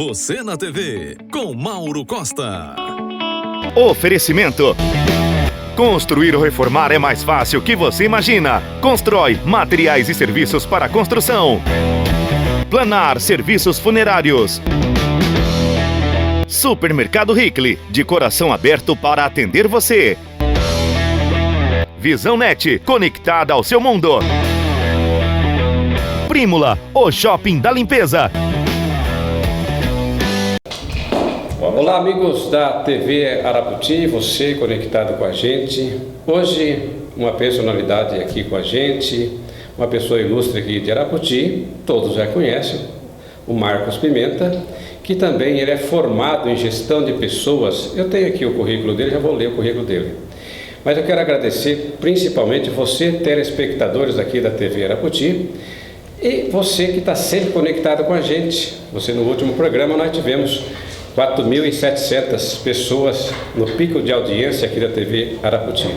Você na TV, com Mauro Costa. Oferecimento. Construir ou reformar é mais fácil que você imagina. Constrói materiais e serviços para construção. Planar serviços funerários. Supermercado Hickley, de coração aberto para atender você. Visão Net, conectada ao seu mundo. Prímula, o shopping da limpeza. Olá, amigos da TV Araputi, você conectado com a gente. Hoje, uma personalidade aqui com a gente, uma pessoa ilustre aqui de Araputi, todos já conhecem, o Marcos Pimenta, que também ele é formado em gestão de pessoas. Eu tenho aqui o currículo dele, já vou ler o currículo dele. Mas eu quero agradecer principalmente você, telespectadores aqui da TV Araputi, e você que está sempre conectado com a gente. Você, no último programa, nós tivemos 4.700 pessoas no pico de audiência aqui da TV Araputi.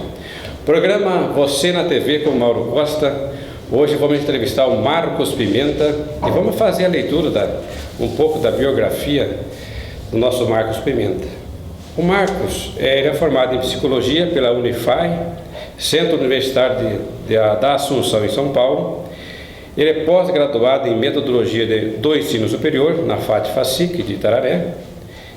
Programa Você na TV com Mauro Costa. Hoje vamos entrevistar o Marcos Pimenta e vamos fazer a leitura um pouco da biografia do nosso Marcos Pimenta. O Marcos ele é formado em Psicologia pela Unify, Centro Universitário da Assunção, em São Paulo. Ele é pós-graduado em Metodologia do Ensino Superior na FAT-FACIC de Itararé.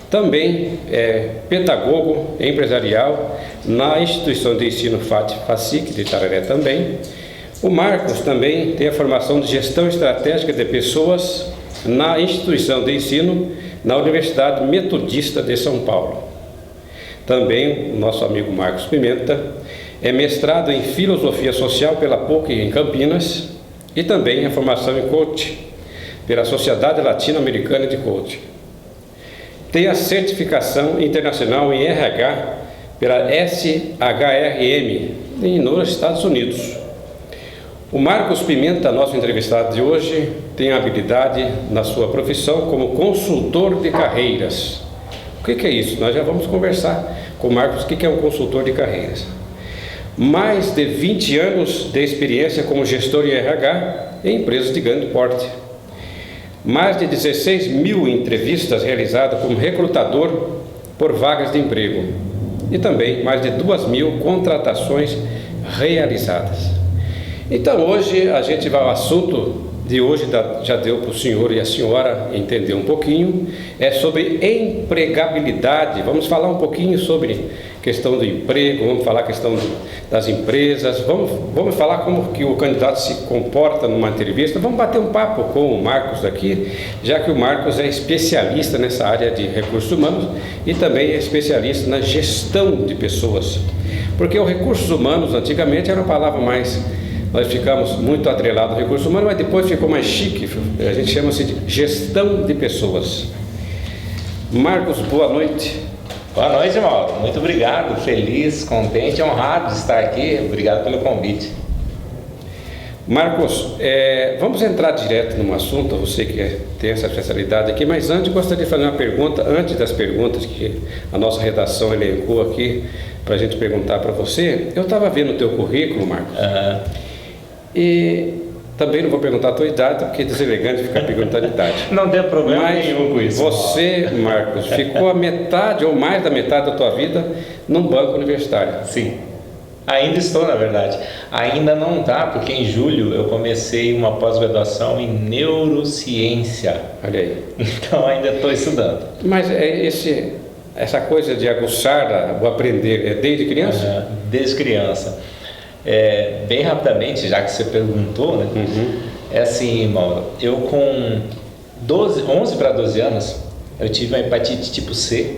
Também é pedagogo empresarial na Instituição de Ensino FAT-FACIC de Itararé também. O Marcos também tem a formação de Gestão Estratégica de Pessoas na Instituição de Ensino na Universidade Metodista de São Paulo. Também o nosso amigo Marcos Pimenta é mestrado em Filosofia Social pela PUC em Campinas e também a formação em Coaching pela Sociedade Latino-Americana de Coaching. Tem a certificação internacional em RH pela SHRM nos Estados Unidos. O Marcos Pimenta, nosso entrevistado de hoje, tem habilidade na sua profissão como consultor de carreiras. O que é isso? Nós já vamos conversar com o Marcos o que é um consultor de carreiras. Mais de 20 anos de experiência como gestor em RH em empresas de grande porte. Mais de 16 mil entrevistas realizadas como recrutador por vagas de emprego. E também mais de 2.000 contratações realizadas. Então hoje a gente vai ao assunto de hoje, já deu para o senhor e a senhora entender um pouquinho, é sobre empregabilidade. Vamos falar um pouquinho sobre questão do emprego, vamos falar a questão das empresas, vamos falar como que o candidato se comporta numa entrevista. Vamos bater um papo com o Marcos aqui, já que o Marcos é especialista nessa área de recursos humanos e também é especialista na gestão de pessoas. Porque os recursos humanos antigamente era uma palavra mais... Nós ficamos muito atrelados ao recurso humano, mas depois ficou mais chique, a gente chama-se de gestão de pessoas. Marcos, boa noite. Boa noite, Mauro. Muito obrigado, feliz, contente, honrado de estar aqui. Obrigado pelo convite. Marcos, vamos entrar direto num assunto, você que tem essa especialidade aqui, mas antes gostaria de fazer uma pergunta, antes das perguntas que a nossa redação elencou aqui, para a gente perguntar para você. Eu estava vendo o teu currículo, Marcos. E também não vou perguntar a tua idade, porque é deselegante ficar perguntando a idade. Não tem problema nenhum com isso. Você, Marcos, ficou a metade ou mais da metade da tua vida num banco universitário. Sim. Ainda estou, na verdade. Ainda não tá, porque em julho eu comecei uma pós-graduação em neurociência. Olha aí. Então ainda estou estudando. Mas essa coisa de aguçar o aprender é desde criança? Desde criança. Bem rapidamente, já que você perguntou, né? É assim, Mauro, eu com 11 para 12 anos, eu tive uma hepatite tipo C,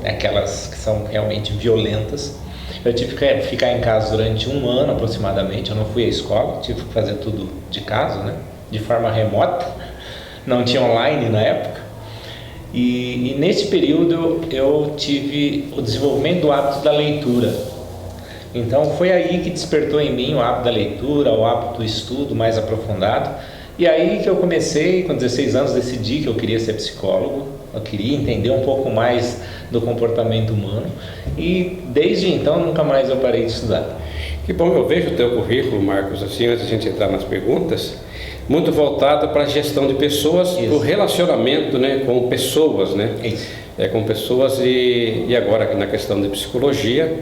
aquelas que são realmente violentas. Eu tive que ficar em casa durante um ano aproximadamente, eu não fui à escola, tive que fazer tudo de casa, né? De forma remota, não tinha online na época. E nesse período eu tive o desenvolvimento do hábito da leitura. Então foi aí que despertou em mim o hábito da leitura, o hábito do estudo mais aprofundado. E aí que eu comecei, com 16 anos, decidi que eu queria ser psicólogo, eu queria entender um pouco mais do comportamento humano. E desde então nunca mais eu parei de estudar. Que bom, eu vejo o teu currículo, Marcos, assim, antes de a gente entrar nas perguntas, muito voltado para a gestão de pessoas, o relacionamento, né, com pessoas, né? Isso. Com pessoas e agora na questão de psicologia,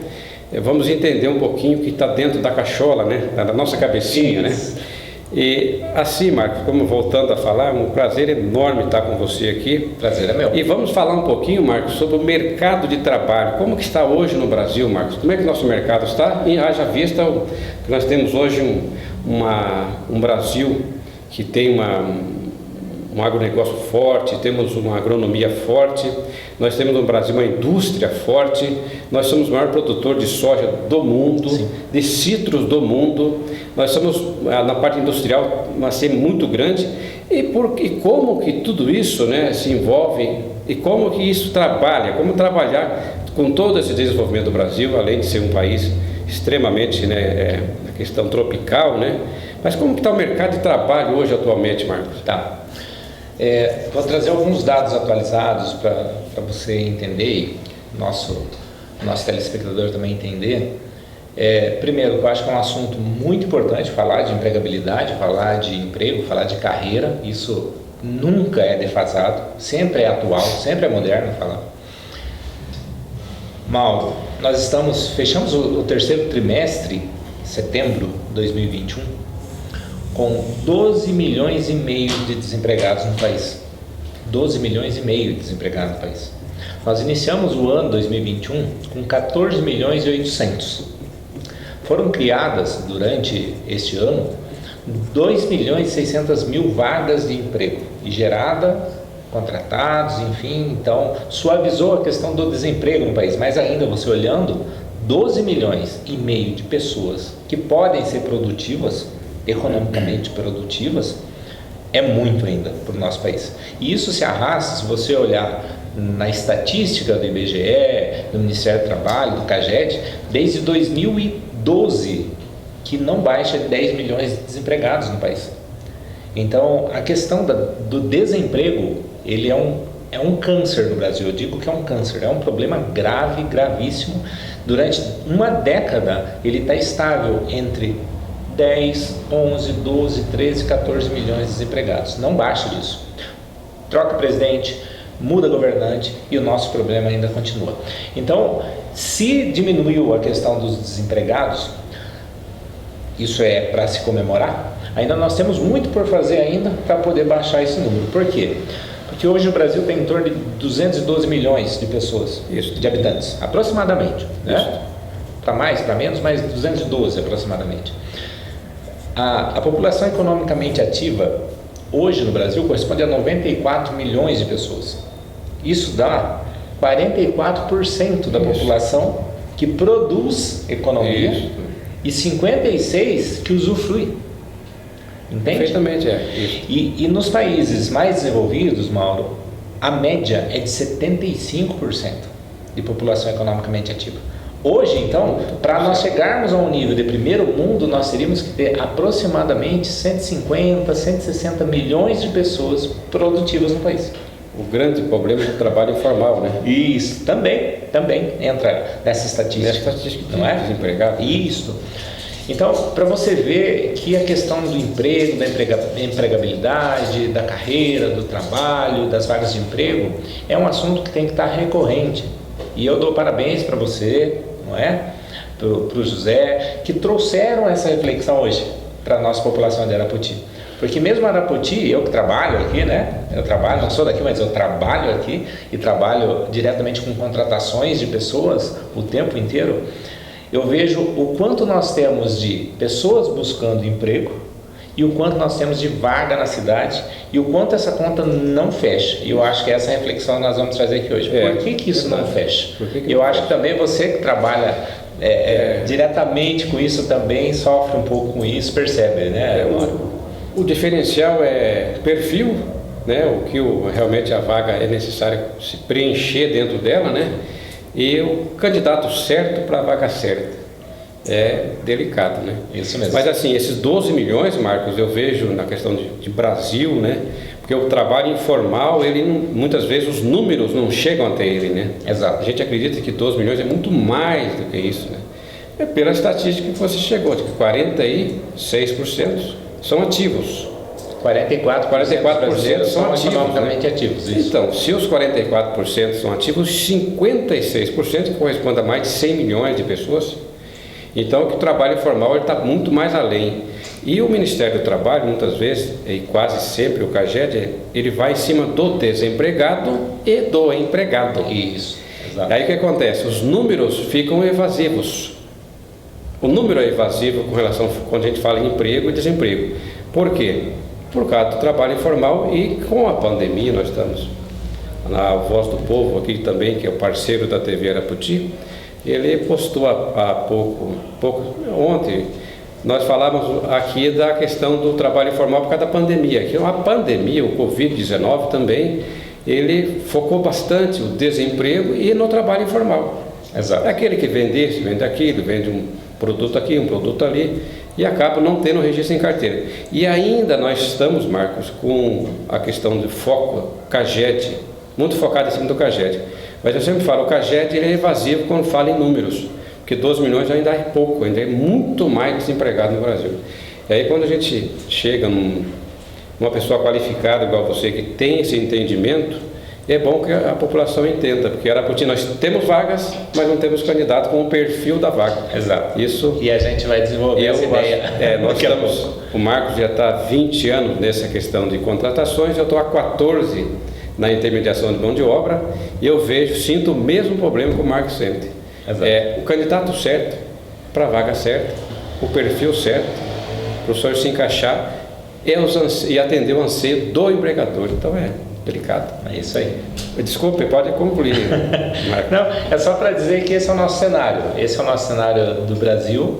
vamos entender um pouquinho o que está dentro da cachola, né, da nossa cabecinha, Isso. né? E assim, Marcos, como voltando a falar, é um prazer enorme estar com você aqui. Prazer é meu. E vamos falar um pouquinho, Marcos, sobre o mercado de trabalho. Como que está hoje no Brasil, Marcos? Como é que o nosso mercado está? E haja vista que nós temos hoje um Brasil que tem um agronegócio forte, temos uma agronomia forte, nós temos no Brasil uma indústria forte, nós somos o maior produtor de soja do mundo, Sim. de citros do mundo, nós somos, na parte industrial, uma sede muito grande, e como que tudo isso, né, se envolve, e como que isso trabalha, como trabalhar com todo esse desenvolvimento do Brasil, além de ser um país extremamente, né, a questão tropical, né, mas como que está o mercado de trabalho hoje atualmente, Marcos? Tá. Vou trazer alguns dados atualizados para você entender e nosso telespectador também entender. Primeiro, eu acho que é um assunto muito importante falar de empregabilidade, falar de emprego, falar de carreira. Isso nunca é defasado, sempre é atual, sempre é moderno falar. Mauro, nós fechamos o terceiro trimestre, setembro de 2021, com 12 milhões e meio de desempregados no país. 12 milhões e meio de desempregados no país. Nós iniciamos o ano 2021 com 14 milhões e 800. Foram criadas durante este ano 2 milhões e 600 mil vagas de emprego e gerada, contratados, enfim, então suavizou a questão do desemprego no país. Mas ainda você olhando, 12 milhões e meio de pessoas que podem ser produtivas, economicamente produtivas, é muito ainda para o nosso país. E isso se arrasta, se você olhar na estatística do IBGE, do Ministério do Trabalho, do CAGED, desde 2012, que não baixa de 10 milhões de desempregados no país. Então, a questão do desemprego, ele é um câncer no Brasil. Eu digo que é um câncer, é um problema grave, gravíssimo. Durante uma década, ele está estável entre 10, 11, 12, 13, 14 milhões de desempregados. Não baixa disso. Troca presidente, muda governante e o nosso problema ainda continua. Então, se diminuiu a questão dos desempregados, isso é para se comemorar, ainda nós temos muito por fazer ainda para poder baixar esse número. Por quê? Porque hoje o Brasil tem em torno de 212 milhões de pessoas, de habitantes, aproximadamente. Né? Para mais, para menos, mas 212 aproximadamente. A população economicamente ativa hoje no Brasil corresponde a 94 milhões de pessoas. Isso dá 44% da população que produz economia e 56% que usufrui. Entende? Perfeitamente, E nos países mais desenvolvidos, Mauro, a média é de 75% de população economicamente ativa. Hoje, então, para nós chegarmos a um nível de primeiro mundo, nós teríamos que ter aproximadamente 150, 160 milhões de pessoas produtivas no país. O grande problema é o trabalho informal, né? Isso, também entra nessa estatística. Não é? Desempregado. Isso. Então, para você ver que a questão do emprego, da empregabilidade, da carreira, do trabalho, das vagas de emprego, é um assunto que tem que estar recorrente. E eu dou parabéns para você, não é? Para o José, que trouxeram essa reflexão hoje para a nossa população de Arapoti. Porque mesmo Arapoti, eu que trabalho aqui, né? Eu trabalho, não sou daqui, mas eu trabalho aqui e trabalho diretamente com contratações de pessoas o tempo inteiro. Eu vejo o quanto nós temos de pessoas buscando emprego e o quanto nós temos de vaga na cidade e o quanto essa conta não fecha. E eu acho que essa reflexão nós vamos trazer aqui hoje. Por que isso não fecha? Eu acho que também você que trabalha diretamente com isso também sofre um pouco com isso, percebe, né? O diferencial é perfil, né? O que realmente a vaga é necessário se preencher dentro dela, né? E o candidato certo para a vaga certa. É delicado, né? Isso mesmo. Mas assim, esses 12 milhões, Marcos, eu vejo na questão de Brasil, né? Porque o trabalho informal, ele muitas vezes os números não chegam até ele, né? Exato. A gente acredita que 12 milhões é muito mais do que isso, né? É pela estatística que você chegou, de que 46% são ativos. 44% brasileiros são ativos, economicamente né? ativos. Isso. Então, se os 44% são ativos, 56% corresponde a mais de 100 milhões de pessoas. Então, que o trabalho informal está muito mais além. E o Ministério do Trabalho, muitas vezes, e quase sempre o CAGED, ele vai em cima do desempregado e do empregado. Isso, exato. Aí o que acontece? Os números ficam evasivos. O número é evasivo com relação quando a gente fala em emprego e desemprego. Por quê? Por causa do trabalho informal e com a pandemia nós estamos. Na Voz do Povo aqui também, que é o parceiro da TV Araputi, ele postou há pouco, ontem, nós falávamos aqui da questão do trabalho informal por causa da pandemia. Que a pandemia, o Covid-19 também, ele focou bastante o desemprego e no trabalho informal. Exato. É aquele que vende isso, vende aquilo, vende um produto aqui, um produto ali, e acaba não tendo registro em carteira. E ainda nós estamos, Marcos, com a questão de foco, CAGED, muito focado em cima do CAGED. Mas eu sempre falo, o CAGED ele é evasivo quando fala em números, porque 12 milhões ainda é pouco, ainda é muito mais desempregado no Brasil. E aí quando a gente chega numa pessoa qualificada igual você, que tem esse entendimento, é bom que a população entenda, porque Araputi nós temos vagas, mas não temos candidato com o perfil da vaga. Exato. Isso, E a gente vai desenvolver essa ideia. nós estamos, o Marcos já está há 20 anos nessa questão de contratações, eu estou há 14 na intermediação de mão de obra, e eu sinto o mesmo problema que o Marcos sente. Exato. É o candidato certo, para a vaga certa, o perfil certo, para o senhor se encaixar e atender o anseio do empregador. Então é delicado. É isso aí. Desculpe, pode concluir, Marcos. Não, é só para dizer que esse é o nosso cenário. Esse é o nosso cenário do Brasil.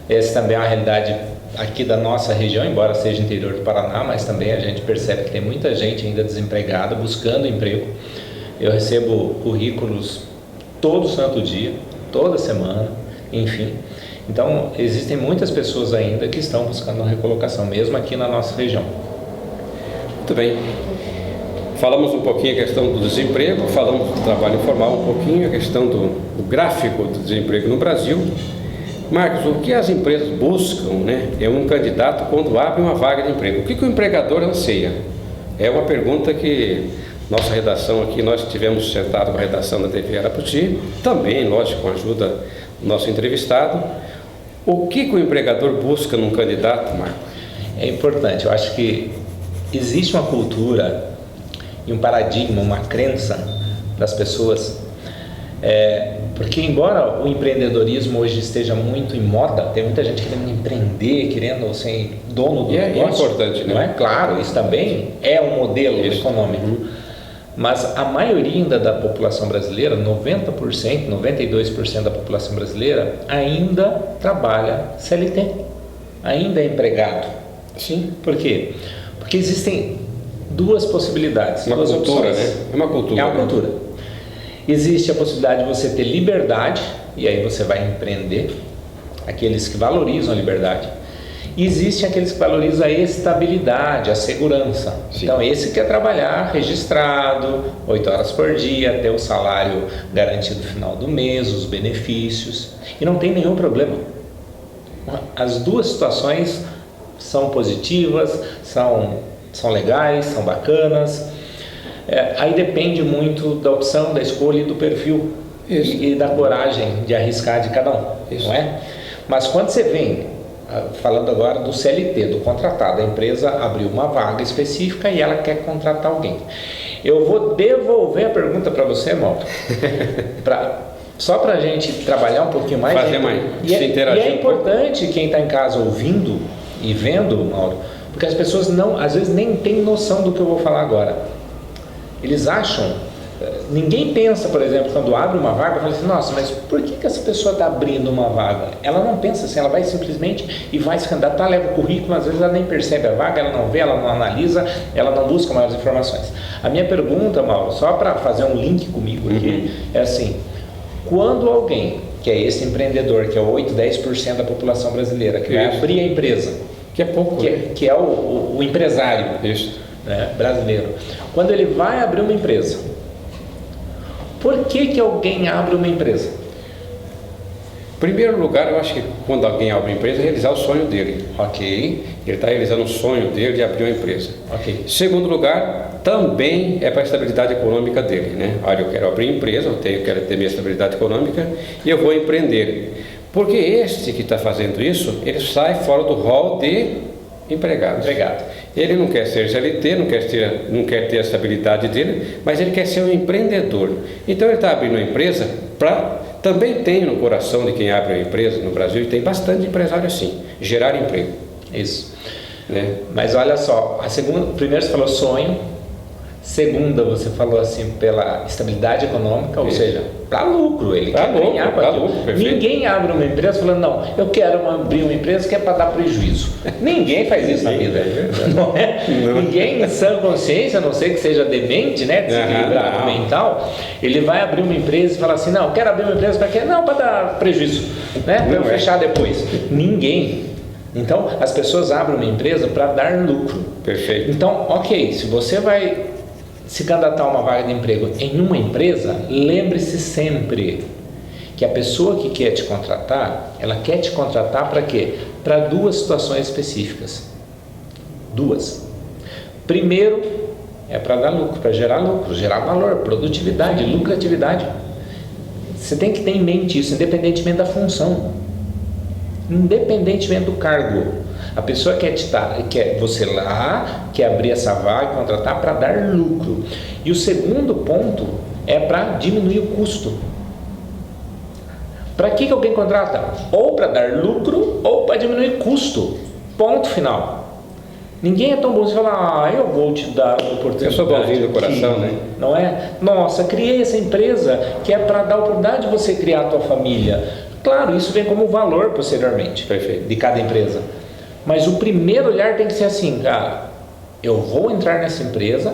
Esse também é uma realidade aqui da nossa região, embora seja interior do Paraná, mas também a gente percebe que tem muita gente ainda desempregada, buscando emprego. Eu recebo currículos todo santo dia, toda semana, enfim. Então, existem muitas pessoas ainda que estão buscando uma recolocação, mesmo aqui na nossa região. Muito bem. Falamos um pouquinho a questão do desemprego, falamos do trabalho informal um pouquinho, a questão do gráfico do desemprego no Brasil. Marcos, o que as empresas buscam, né, é um candidato quando abre uma vaga de emprego. O que o empregador anseia? É uma pergunta que nossa redação aqui, nós tivemos sentado com a redação da TV Araputi, também, lógico, com a ajuda do nosso entrevistado. O que o empregador busca num candidato, Marcos? É importante, eu acho que existe uma cultura e um paradigma, uma crença das pessoas, porque embora o empreendedorismo hoje esteja muito em moda, tem muita gente querendo empreender, querendo ser dono do negócio. É importante, né? Não é? Claro, isso também é um modelo econômico. Mas a maioria ainda da população brasileira, 90%, 92% da população brasileira, ainda trabalha CLT, ainda é empregado. Sim. Por quê? Porque existem duas possibilidades, Uma duas cultura, opções. né? É uma cultura. É uma cultura. Existe a possibilidade de você ter liberdade, e aí você vai empreender, aqueles que valorizam a liberdade. E existem aqueles que valorizam a estabilidade, a segurança. Sim. Então esse quer trabalhar registrado, 8 horas por dia, ter o salário garantido no final do mês, os benefícios, e não tem nenhum problema. As duas situações são positivas, são legais, são bacanas. Aí depende muito da opção, da escolha e do perfil e da coragem de arriscar de cada um. Isso. Não é? Mas quando você vem, falando agora do CLT, do contratado, a empresa abriu uma vaga específica e ela quer contratar alguém. Eu vou devolver a pergunta para você, Mauro, só para a gente trabalhar um pouquinho mais. Fazer mais, e interagir é importante quem está em casa ouvindo e vendo, Mauro, porque as pessoas às vezes nem têm noção do que eu vou falar agora. Eles acham, ninguém pensa, por exemplo, quando abre uma vaga, fala assim, nossa, mas por que essa pessoa está abrindo uma vaga? Ela não pensa assim, ela vai simplesmente e vai se candidatar, leva o currículo, às vezes ela nem percebe a vaga, ela não vê, ela não analisa, ela não busca maiores informações. A minha pergunta, Mauro, só para fazer um link comigo aqui, é assim, quando alguém, que é esse empreendedor, que é 8, 10% da população brasileira, que vai abrir a empresa, que é pouco, que é o empresário, né, brasileiro, quando ele vai abrir uma empresa, por que alguém abre uma empresa? Primeiro lugar, eu acho que quando alguém abre uma empresa, é realizar o sonho dele. Ok. Ele está realizando o sonho dele de abrir uma empresa. Ok. Segundo lugar, também é para a estabilidade econômica dele, né? Olha, eu quero abrir empresa, quero ter minha estabilidade econômica e eu vou empreender. Porque este que está fazendo isso, ele sai fora do rol de empregado. Ele não quer ser CLT, não quer ter a estabilidade dele, mas ele quer ser um empreendedor. Então ele está abrindo uma empresa para... Também tem no coração de quem abre uma empresa no Brasil, e tem bastante empresário assim, gerar emprego. Isso. Né? Mas olha só, primeiro você falou sonho, segunda você falou assim pela estabilidade econômica, ou seja, para lucro, ele quer ganhar com aquilo. Ninguém abre uma empresa falando, não, eu quero abrir uma empresa que é para dar prejuízo. Ninguém faz isso na vida, não é? Não. Ninguém em sã consciência, a não ser que seja demente, né, desequilibrado mental, ele vai abrir uma empresa e fala assim, não, eu quero abrir uma empresa para quê? Não, para dar prejuízo, né, para eu fechar depois. Ninguém. Então, as pessoas abrem uma empresa para dar lucro. Perfeito. Então, ok, se você vai se candidatar a uma vaga de emprego em uma empresa, lembre-se sempre que a pessoa que quer te contratar, ela quer te contratar para quê? Para duas situações específicas. Duas. Primeiro, é para dar lucro, para gerar lucro, gerar valor, produtividade, lucratividade. Você tem que ter em mente isso, independentemente da função, independentemente do cargo. A pessoa quer você lá, quer abrir essa vaga e contratar para dar lucro. E o segundo ponto é para diminuir o custo. Para que alguém contrata? Ou para dar lucro ou para diminuir custo. Ponto final. Ninguém é tão bom de falar, eu vou te dar uma oportunidade. Eu sou bonzinho do coração, né? Não é? Nossa, criei essa empresa que é para dar a oportunidade de você criar a tua família. Claro, isso vem como valor posteriormente. Perfeito. De cada empresa. Mas o primeiro olhar tem que ser assim, cara, eu vou entrar nessa empresa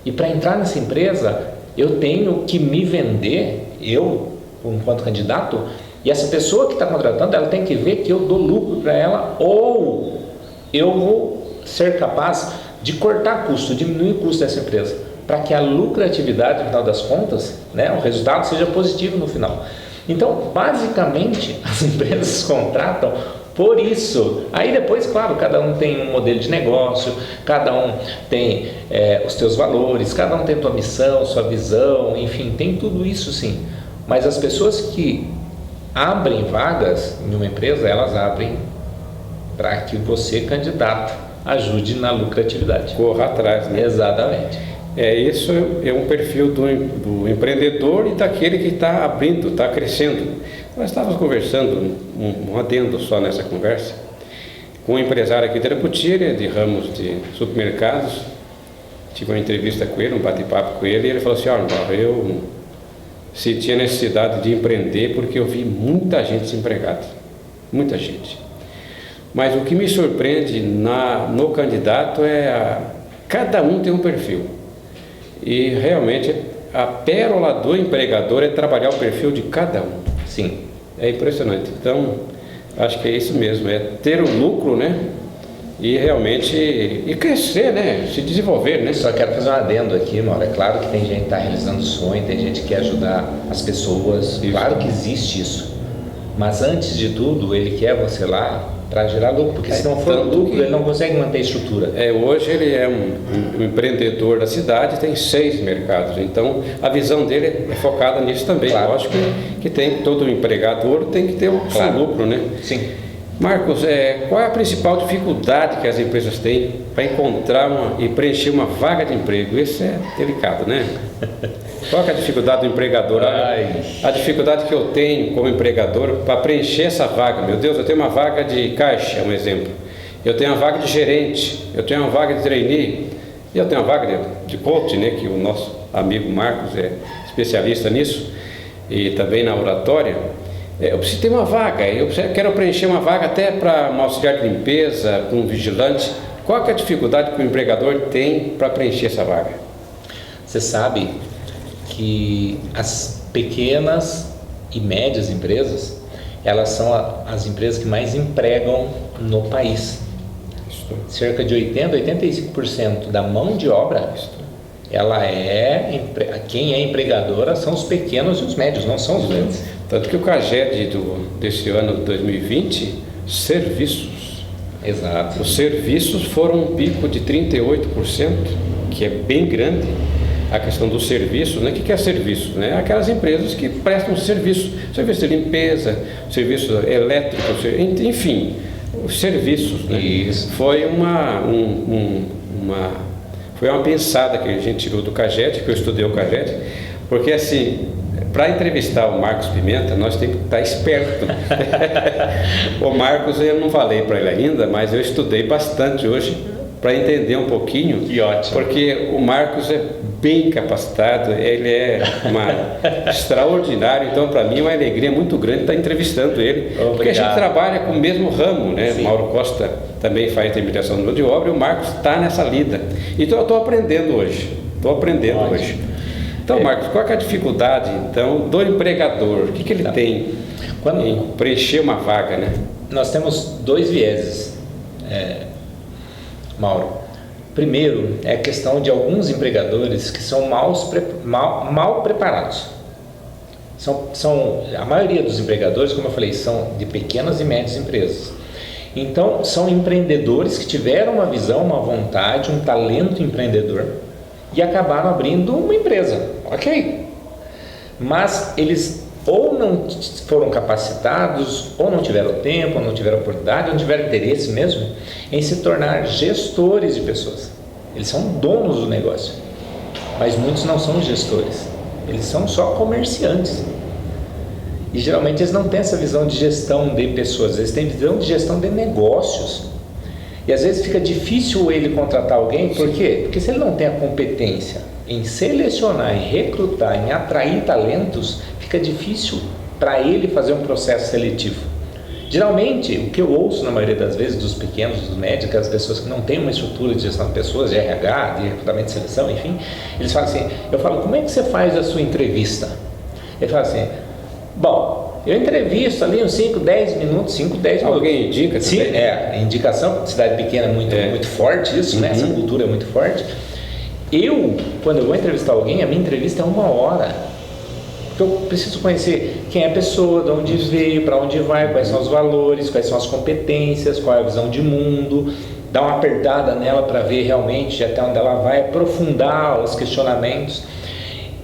e para entrar nessa empresa eu tenho que me vender, eu, enquanto candidato, e essa pessoa que está contratando, ela tem que ver que eu dou lucro para ela ou eu vou ser capaz de cortar custo, diminuir o custo dessa empresa, para que a lucratividade, no final das contas, né, o resultado seja positivo no final. Então, basicamente, as empresas contratam por isso. Aí depois, claro, cada um tem um modelo de negócio, cada um tem os seus valores, cada um tem sua missão, sua visão, enfim, tem tudo isso sim. Mas as pessoas que abrem vagas em uma empresa, elas abrem para que você, candidato, ajude na lucratividade. Corra atrás, né? Exatamente. Isso é um perfil do empreendedor e daquele que está abrindo, está crescendo. Nós estávamos conversando, um adendo só nessa conversa, com um empresário aqui de Arapoti, de ramos de supermercados. Tive uma entrevista com ele, um bate-papo com ele, e ele falou assim, olha, eu senti a necessidade de empreender porque eu vi muita gente desempregada, muita gente. Mas o que me surpreende no candidato cada um tem um perfil. E realmente a pérola do empregador é trabalhar o perfil de cada um. Sim. É impressionante. Então, acho que é isso mesmo, é ter um lucro, né? E realmente crescer, né? Se desenvolver, né? Só quero fazer um adendo aqui, Mauro. É claro que tem gente que está realizando sonho, tem gente que quer ajudar as pessoas. Isso. Claro que existe isso. Mas antes de tudo, ele quer você lá para gerar lucro, porque se não for lucro, ele não consegue manter a estrutura. Hoje ele é um empreendedor da cidade, tem 6 mercados, então a visão dele é focada nisso também. Claro. Lógico que todo empregador tem que ter seu lucro, né? Sim. Marcos, qual é a principal dificuldade que as empresas têm para encontrar e preencher uma vaga de emprego? Isso é delicado, né? Qual é a dificuldade do empregador? A dificuldade que eu tenho como empregador para preencher essa vaga. Meu Deus, eu tenho uma vaga de caixa, um exemplo. Eu tenho uma vaga de gerente, eu tenho uma vaga de trainee, e eu tenho uma vaga de coach, né, que o nosso amigo Marcos é especialista nisso, e também na oratória. Eu preciso ter uma vaga, eu quero preencher uma vaga até para um auxiliar de limpeza, para um vigilante. Qual que é a dificuldade que o empregador tem para preencher essa vaga? Você sabe que as pequenas e médias empresas, elas são as empresas que mais empregam no país. Cerca de 85% da mão de obra, quem é empregadora são os pequenos e os médios, não são os grandes. Tanto que o CAGED desse ano de 2020, serviços. Exato. Os serviços foram um pico de 38%, que é bem grande. A questão dos serviços, né? O que é serviço? Né? Aquelas empresas que prestam serviço de limpeza, serviço elétrico, enfim, os serviços. Né? Isso. Foi foi uma pensada que a gente tirou do CAGED, que eu estudei o CAGED, porque assim, para entrevistar o Marcos Pimenta, nós temos que estar esperto. O Marcos, eu não falei para ele ainda, mas eu estudei bastante hoje para entender um pouquinho. Que ótimo. Porque o Marcos é bem capacitado, ele é extraordinário, então para mim é uma alegria muito grande estar entrevistando ele. Obrigado. Porque a gente trabalha com o mesmo ramo, né? Sim. Mauro Costa também faz intermediação de mão de obra e o Marcos está nessa lida. Então eu estou aprendendo hoje. Hoje. Então, Marcos, qual é a dificuldade então do empregador? O que ele tem em preencher uma vaga, né? Nós temos dois vieses, Mauro. Primeiro, é a questão de alguns empregadores que são mal preparados. A maioria dos empregadores, como eu falei, são de pequenas e médias empresas. Então, são empreendedores que tiveram uma visão, uma vontade, um talento empreendedor e acabaram abrindo uma empresa, ok? Mas eles ou não foram capacitados, ou não tiveram tempo, ou não tiveram oportunidade, ou não tiveram interesse mesmo em se tornar gestores de pessoas. Eles são donos do negócio, mas muitos não são gestores, eles são só comerciantes. E geralmente eles não têm essa visão de gestão de pessoas, eles têm visão de gestão de negócios. E às vezes fica difícil ele contratar alguém, por quê? Porque se ele não tem a competência em selecionar, em recrutar, em atrair talentos, fica difícil para ele fazer um processo seletivo. Geralmente, o que eu ouço na maioria das vezes dos pequenos, dos médios, aquelas pessoas que não têm uma estrutura de gestão de pessoas, de RH, de recrutamento e seleção, enfim, eles falam assim, eu falo, como é que você faz a sua entrevista? Ele fala assim, bom, eu entrevisto ali uns 5, 10 minutos. Alguém indica? Sim, indicação, cidade pequena é muito forte isso, né? Essa cultura é muito forte. Quando eu vou entrevistar alguém, a minha entrevista é 1 hora. Porque eu preciso conhecer quem é a pessoa, de onde veio, para onde vai, quais são os valores, quais são as competências, qual é a visão de mundo, dar uma apertada nela para ver realmente até onde ela vai, aprofundar os questionamentos.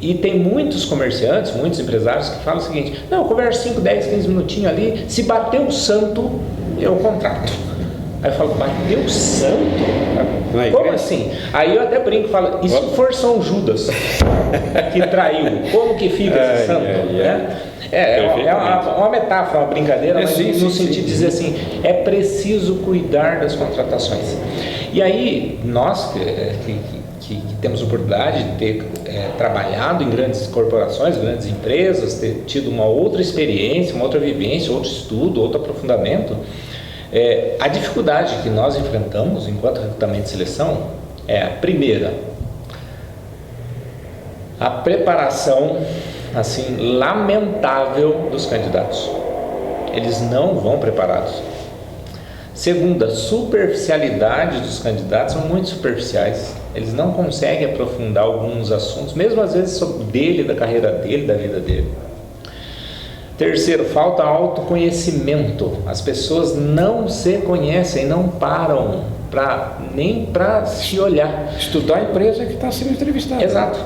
E tem muitos comerciantes, muitos empresários que falam o seguinte, não, eu converso 5, 10, 15 minutinhos ali, se bater o santo, eu contrato. Aí eu falo, bateu o santo? Como assim? Aí eu até brinco e falo, e se for São Judas que traiu, como que fica esse santo? É uma metáfora, uma brincadeira, mas no sentido de dizer assim, é preciso cuidar das contratações. E aí, nós que temos a oportunidade de ter trabalhado em grandes corporações, grandes empresas, ter tido uma outra experiência, uma outra vivência, outro estudo, outro aprofundamento, a dificuldade que nós enfrentamos enquanto recrutamento e seleção é a primeira, a preparação assim, lamentável dos candidatos. Eles não vão preparados. Segunda, superficialidade dos candidatos, são muito superficiais. Eles não conseguem aprofundar alguns assuntos, mesmo às vezes sobre dele, da carreira dele, da vida dele. Terceiro, falta autoconhecimento. As pessoas não se conhecem, não param nem para se olhar. Estudar a empresa que está sendo entrevistada. Exato.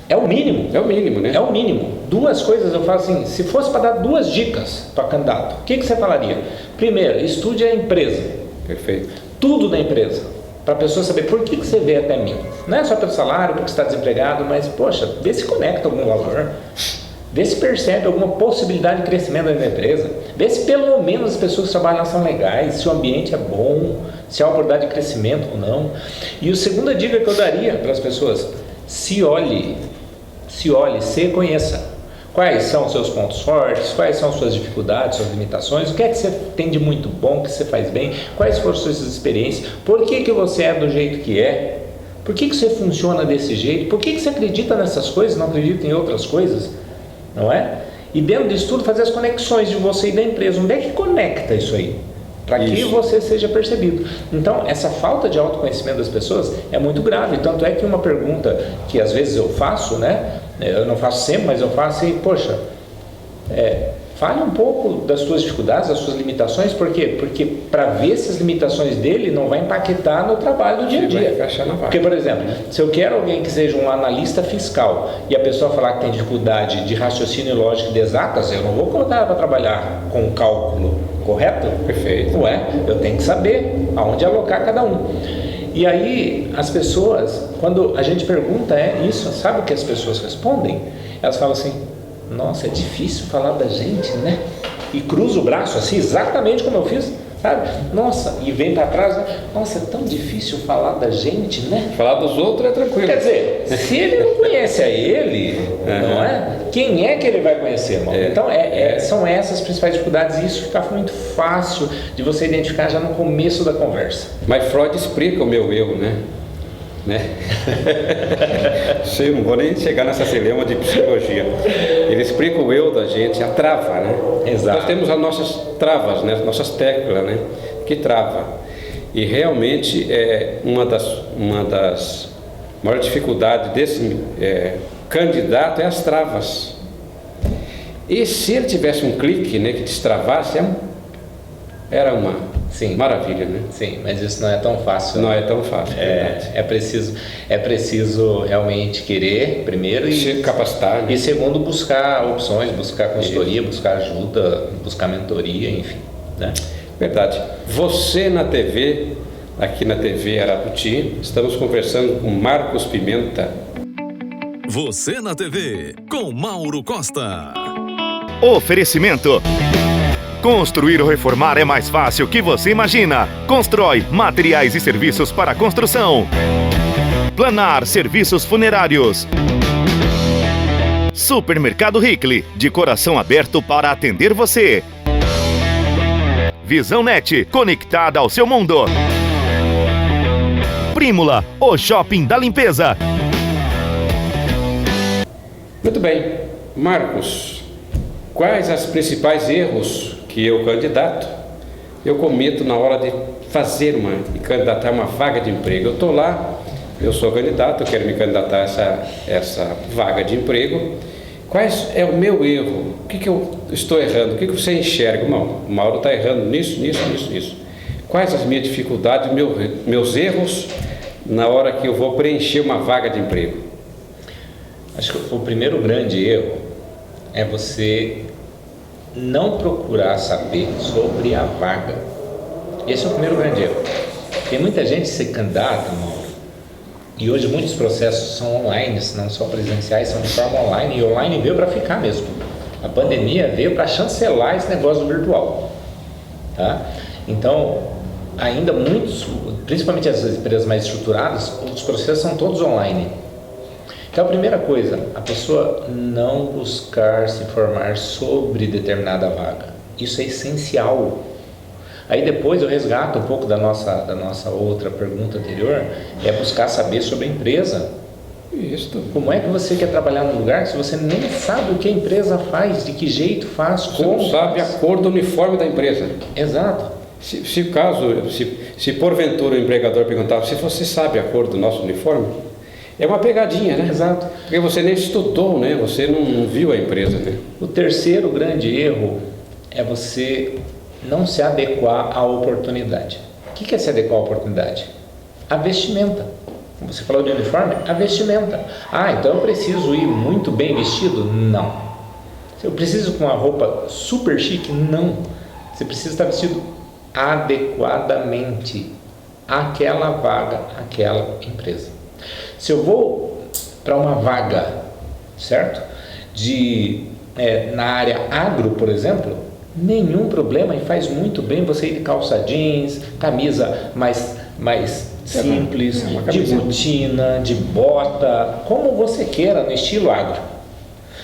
É o mínimo. É o mínimo, né? É o mínimo. Duas coisas eu falo assim, se fosse para dar 2 dicas para candidato, o que você falaria? Primeiro, estude a empresa. Perfeito. Tudo da empresa. Para a pessoa saber por que você veio até mim. Não é só pelo salário, porque você está desempregado, mas, poxa, vê se conecta algum valor. Vê se percebe alguma possibilidade de crescimento da empresa. Vê se pelo menos as pessoas que trabalham lá são legais, se o ambiente é bom, se há oportunidade de crescimento ou não. E a segunda dica que eu daria para as pessoas, se olhe, se conheça. Quais são os seus pontos fortes, quais são suas dificuldades, suas limitações, o que é que você tem de muito bom, que você faz bem, quais foram suas experiências, por que você é do jeito que é, por que você funciona desse jeito, por que você acredita nessas coisas, não acredita em outras coisas, não é? E dentro disso tudo fazer as conexões de você e da empresa, onde é que conecta isso aí? Para que você seja percebido. Então, essa falta de autoconhecimento das pessoas é muito grave. Tanto é que uma pergunta que às vezes eu faço, né? Eu não faço sempre, mas eu faço assim, poxa, fale um pouco das suas dificuldades, das suas limitações. Por quê? Porque para ver se as limitações dele não vai impactar no trabalho do dia a dia. Vai encaixar na vaga. Porque, por exemplo, se eu quero alguém que seja um analista fiscal e a pessoa falar que tem dificuldade de raciocínio e lógica de exatas, eu não vou colocar ela para trabalhar com cálculo, correto? Perfeito. Ué, eu tenho que saber aonde alocar cada um. E aí, as pessoas, quando a gente pergunta isso, sabe o que as pessoas respondem? Elas falam assim: nossa, é difícil falar da gente, né? E cruza o braço assim, exatamente como eu fiz, sabe? Nossa, e vem para trás, né? Nossa, é tão difícil falar da gente, né? Falar dos outros é tranquilo. Quer dizer, se ele não conhece a ele, não é? Quem é que ele vai conhecer, irmão? Então, são essas as principais dificuldades, e isso fica muito fácil de você identificar já no começo da conversa. Mas Freud explica o meu eu, né? Eu não vou nem chegar nessa celeuma de psicologia. Ele explica o eu da gente, a trava, né? Exato. Nós temos as nossas travas, né? As nossas teclas, né? Que trava. E realmente uma das maiores dificuldades desse candidato é as travas. E se ele tivesse um clique, né, que destravasse, era uma maravilha, né? Sim, mas isso não é tão fácil. Não é tão fácil. É preciso realmente querer, primeiro, se capacitar, né? E segundo, buscar opções, buscar consultoria, buscar ajuda, buscar mentoria, enfim, né? Verdade. Você na TV, aqui na TV Araputi, estamos conversando com Marcos Pimenta. Você na TV, com Mauro Costa. Oferecimento. Construir ou reformar é mais fácil que você imagina. Constrói materiais e serviços para construção. Planar serviços funerários. Supermercado Hickley, de coração aberto para atender você. Visão Net, conectada ao seu mundo. Prímula, o shopping da limpeza. Muito bem. Marcos, quais os principais erros que eu, candidato, eu cometo na hora de fazer e candidatar uma vaga de emprego? Eu estou lá, eu sou candidato, eu quero me candidatar a essa vaga de emprego. Quais é o meu erro? O que eu estou errando? O que você enxerga? O Mauro está errando nisso. Quais as minhas dificuldades, meus erros na hora que eu vou preencher uma vaga de emprego? Acho que o primeiro grande erro é você não procurar saber sobre a vaga. Esse é o primeiro grande erro. Tem muita gente que se candidata, Mauro, e hoje muitos processos são online, não são presenciais, são de forma online, e online veio para ficar mesmo. A pandemia veio para chancelar esse negócio virtual, tá? Então, ainda muitos, principalmente as empresas mais estruturadas, os processos são todos online. Então, a primeira coisa, a pessoa não buscar se informar sobre determinada vaga. Isso é essencial. Aí depois eu resgato um pouco da nossa outra pergunta anterior, é buscar saber sobre a empresa. Isso. Como é que você quer trabalhar num lugar se você nem sabe o que a empresa faz, de que jeito faz, você como não sabe a cor do uniforme da empresa. Exato. Se porventura o empregador perguntar se você sabe a cor do nosso uniforme, é uma pegadinha, né? Exato. Porque você nem estudou, né? Você não viu a empresa, né? O terceiro grande erro é você não se adequar à oportunidade. O que é se adequar à oportunidade? A vestimenta. Você falou de uniforme? A vestimenta. Então eu preciso ir muito bem vestido? Não. Eu preciso com uma roupa super chique? Não. Você precisa estar vestido adequadamente àquela vaga, àquela empresa. Se eu vou para uma vaga, certo? Na área agro, por exemplo, nenhum problema, e faz muito bem você ir de calça jeans, camisa mais simples, de botina, de bota, como você queira, no estilo agro.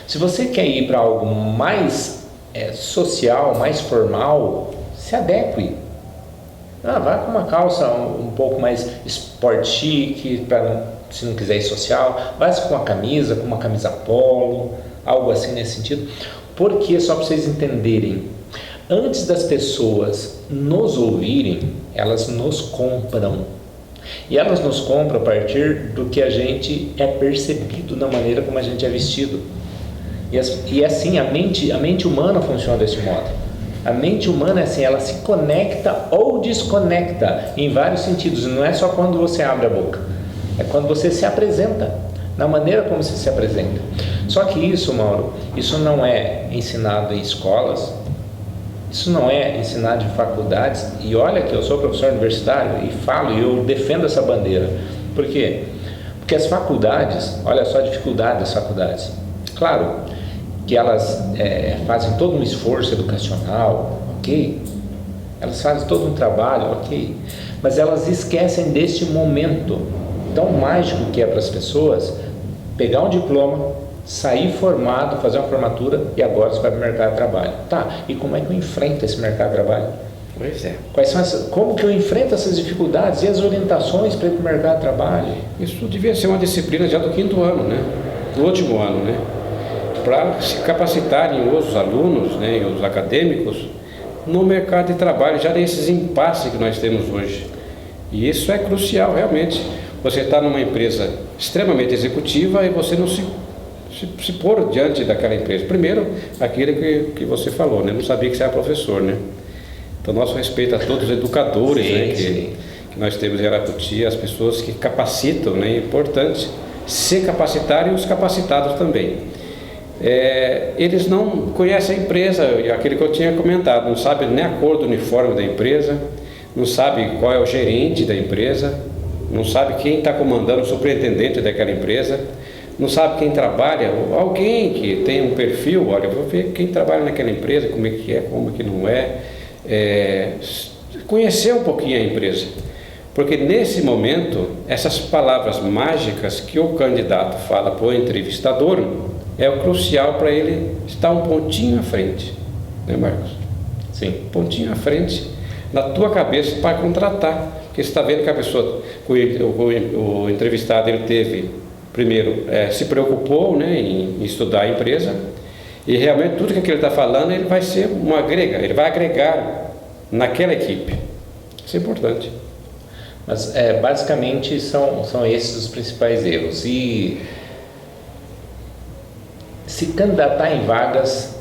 Se você quer ir para algo mais social, mais formal, se adeque. Vá com uma calça um pouco mais sport chique, se não quiser ir social, vai com uma camisa polo, algo assim nesse sentido. Porque, só para vocês entenderem, antes das pessoas nos ouvirem, elas nos compram. E elas nos compram a partir do que a gente é percebido na maneira como a gente é vestido. E assim, a mente humana funciona desse modo. A mente humana, assim, ela se conecta ou desconecta em vários sentidos. Não é só quando você abre a boca, é quando você se apresenta, na maneira como você se apresenta. Só que isso, Mauro, isso não é ensinado em escolas, isso não é ensinado em faculdades. E olha que eu sou professor universitário e falo, e eu defendo essa bandeira. Por quê? Porque as faculdades, olha só a dificuldade das faculdades. Claro que elas fazem todo um esforço educacional, ok? Elas fazem todo um trabalho, ok? Mas elas esquecem deste momento tão mágico que é para as pessoas pegar um diploma, sair formado, fazer uma formatura e agora você vai para o mercado de trabalho. Tá, e como é que eu enfrento esse mercado de trabalho? Pois é. Como que eu enfrento essas dificuldades e as orientações para ir para o mercado de trabalho? Isso devia ser uma disciplina já do 5º ano, né? Do último ano, né? Para se capacitarem os alunos, né, e os acadêmicos no mercado de trabalho, já nesses impasses que nós temos hoje. E isso é crucial, realmente. Você está numa empresa extremamente executiva e você não se pôr diante daquela empresa. Primeiro, aquele que você falou, né? Não sabia que você era professor, né? Então, nosso respeito a todos os educadores, sim, né? sim. Que nós temos em Arapoti, as pessoas que capacitam, né? É importante se capacitar e os capacitados também. Eles não conhecem a empresa, aquele que eu tinha comentado, não sabem nem a cor do uniforme da empresa, não sabe qual é o gerente da empresa, não sabe quem está comandando o superintendente daquela empresa, não sabe quem trabalha, alguém que tem um perfil, olha, eu vou ver quem trabalha naquela empresa, como é que é, como é que não é, conhecer um pouquinho a empresa, porque nesse momento, essas palavras mágicas que o candidato fala para o entrevistador, é o crucial para ele estar um pontinho à frente, né, Marcos? Sim. Pontinho à frente na tua cabeça para contratar, porque você está vendo que a pessoa, o entrevistado, ele teve, primeiro, se preocupou, né, em estudar a empresa, e realmente tudo que ele está falando, ele vai ser ele vai agregar naquela equipe. Isso é importante. Mas basicamente são esses os principais erros. E se candidatar em vagas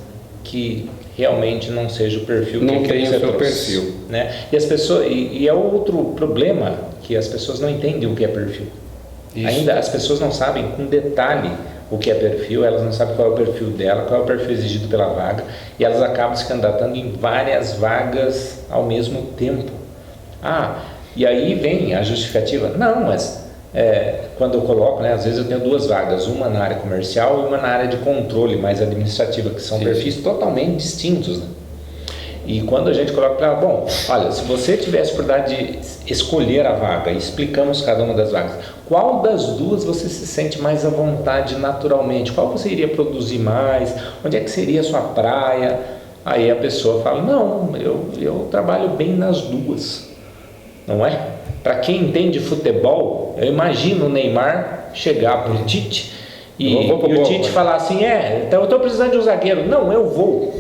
que realmente não seja o perfil não que tem você o seu trouxe, perfil, né? E as pessoas e é outro problema, que as pessoas não entendem o que é perfil. Isso. Ainda as pessoas não sabem com detalhe o que é perfil, elas não sabem qual é o perfil dela, qual é o perfil exigido pela vaga, e elas acabam se candidatando em várias vagas ao mesmo tempo. E aí vem a justificativa. Não, mas quando eu coloco, né, às vezes eu tenho 2 vagas, uma na área comercial e uma na área de controle mais administrativa, que são perfis totalmente distintos, né? E quando a gente coloca para bom, olha, se você tivesse a oportunidade de escolher a vaga, explicamos cada uma das vagas, qual das 2 você se sente mais à vontade naturalmente? Qual você iria produzir mais? Onde é que seria a sua praia? Aí a pessoa fala, não, eu trabalho bem nas 2, não é? Para quem entende futebol, eu imagino o Neymar chegar para o Tite e o Tite falar assim, então eu estou precisando de um zagueiro. Não, eu vou,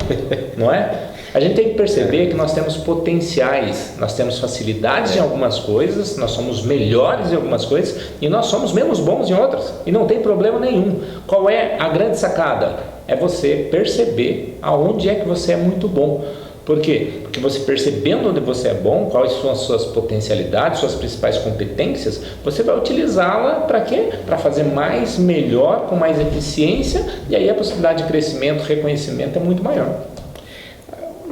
não é? A gente tem que perceber que nós temos potenciais, nós temos facilidades em algumas coisas, nós somos melhores em algumas coisas e nós somos menos bons em outras, e não tem problema nenhum. Qual é a grande sacada? É você perceber aonde é que você é muito bom. Por quê? Porque você percebendo onde você é bom, quais são as suas potencialidades, suas principais competências, você vai utilizá-la para quê? Para fazer mais, melhor, com mais eficiência, e aí a possibilidade de crescimento, reconhecimento é muito maior.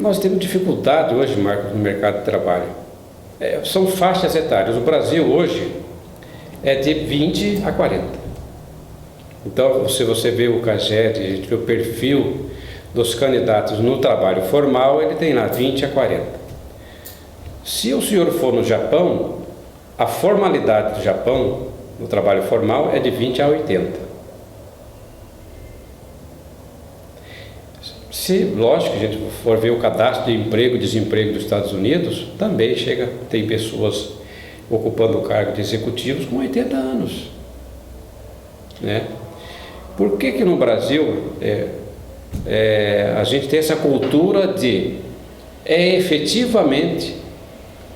Nós temos dificuldade hoje, Marcos, no mercado de trabalho. São faixas etárias. O Brasil hoje é de 20 a 40. Então, se você vê o CAGED, o perfil dos candidatos no trabalho formal, ele tem lá 20 a 40. Se o senhor for no Japão, a formalidade do Japão, no trabalho formal, é de 20 a 80. Se, lógico, a gente for ver o cadastro de emprego e desemprego dos Estados Unidos, também tem pessoas ocupando o cargo de executivos com 80 anos, né? Por que no Brasil a gente tem essa cultura de efetivamente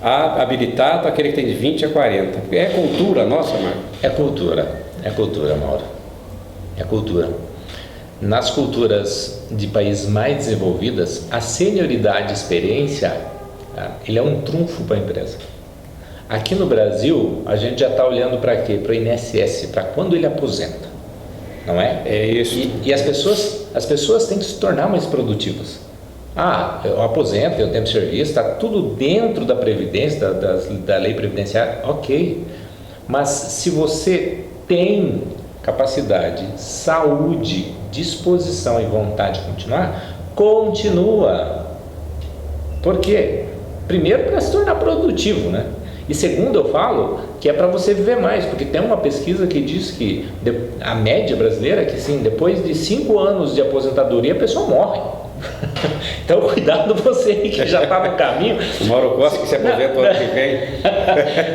habilitado aquele que tem de 20 a 40? Porque é cultura nossa, Marco? É cultura, Mauro. É cultura. nas culturas de países mais desenvolvidas, a senioridade e experiência, ele é um trunfo para a empresa. Aqui no Brasil, a gente já está olhando para quê? Para o INSS, para quando ele aposenta, não é? É isso. E as pessoas têm que se tornar mais produtivas. Eu aposento, eu tenho serviço, está tudo dentro da Previdência, da lei previdenciária, ok. Mas se você tem capacidade, saúde, disposição e vontade de continuar, continua. Por quê? Primeiro, para se tornar produtivo, né? E segundo, eu falo que é para você viver mais, porque tem uma pesquisa que diz que a média brasileira é que sim, depois de 5 anos de aposentadoria a pessoa morre. Então cuidado você que já está no caminho. O Mauro Costa que se aposenta o ano que vem.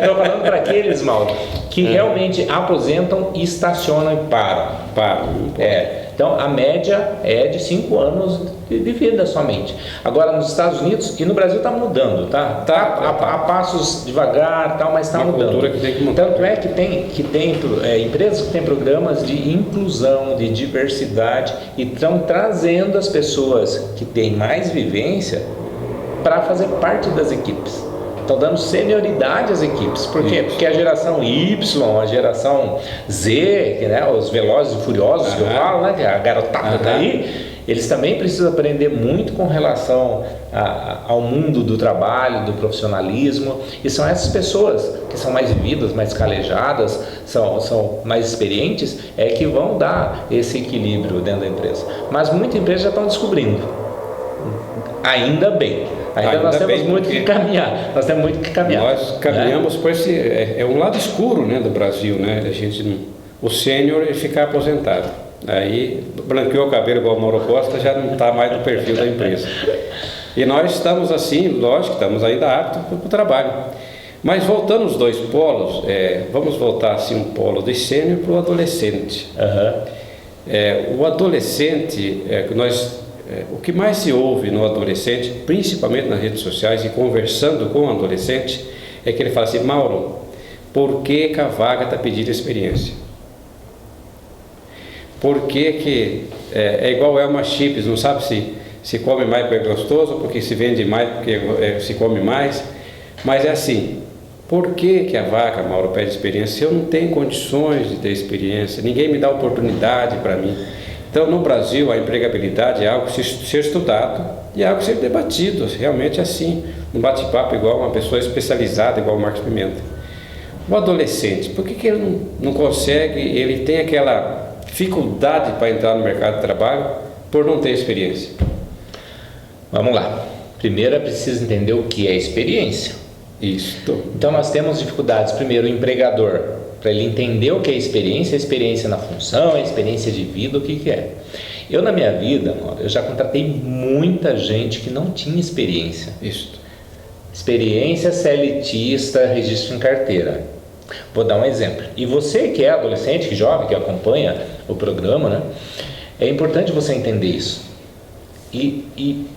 Estou falando para aqueles, Mauro, que realmente aposentam, estacionam e param. Então a média é de 5 anos de vida somente. Agora nos Estados Unidos e no Brasil está mudando, tá? A passos devagar, tal, mas está mudando. Cultura que tem que mudar. Tanto é que tem empresas que têm programas de inclusão, de diversidade e estão trazendo as pessoas que têm mais vivência para fazer parte das equipes. Estão dando senioridade às equipes. Por quê? Porque a geração Y, a geração Z, né, os velozes e furiosos que eu falo, né, a garotada daí, eles também precisam aprender muito com relação ao mundo do trabalho, do profissionalismo. E são essas pessoas que são mais vividas, mais calejadas, são mais experientes, que vão dar esse equilíbrio dentro da empresa. Mas muitas empresas já estão descobrindo. Ainda bem. Ainda nós temos muito que caminhar. Nós caminhamos por esse... É um lado escuro, né, do Brasil, né? O sênior ele ficar aposentado. Aí branqueou o cabelo igual o Mauro Costa, já não está mais no perfil da empresa. E nós estamos assim, lógico, estamos ainda aptos para o trabalho. Mas voltando os dois polos, vamos voltar assim um polo do sênior para o adolescente. O adolescente, o que mais se ouve no adolescente, principalmente nas redes sociais e conversando com o adolescente, é que ele fala assim: Mauro, por que a vaga está pedindo experiência? Por que é igual Elma Chips, não sabe se come mais porque é gostoso, porque se vende mais porque se come mais, mas é assim, por que a vaga, Mauro, pede experiência se eu não tenho condições de ter experiência, ninguém me dá oportunidade para mim? Então, no Brasil, a empregabilidade é algo ser estudado e é algo ser debatido, realmente assim, um bate-papo igual uma pessoa especializada, igual o Marcos Pimenta. O adolescente, por que ele não consegue, ele tem aquela dificuldade para entrar no mercado de trabalho por não ter experiência? Vamos lá. Primeiro é preciso entender o que é experiência. Isso. Então, nós temos dificuldades. Primeiro, o empregador, para ele entender o que é experiência na função, a experiência de vida, o que é. Eu, na minha vida, eu já contratei muita gente que não tinha experiência. Isso. Experiência seletista, registro em carteira. Vou dar um exemplo. E você que é adolescente, que é jovem, que acompanha o programa, né? É importante você entender isso. E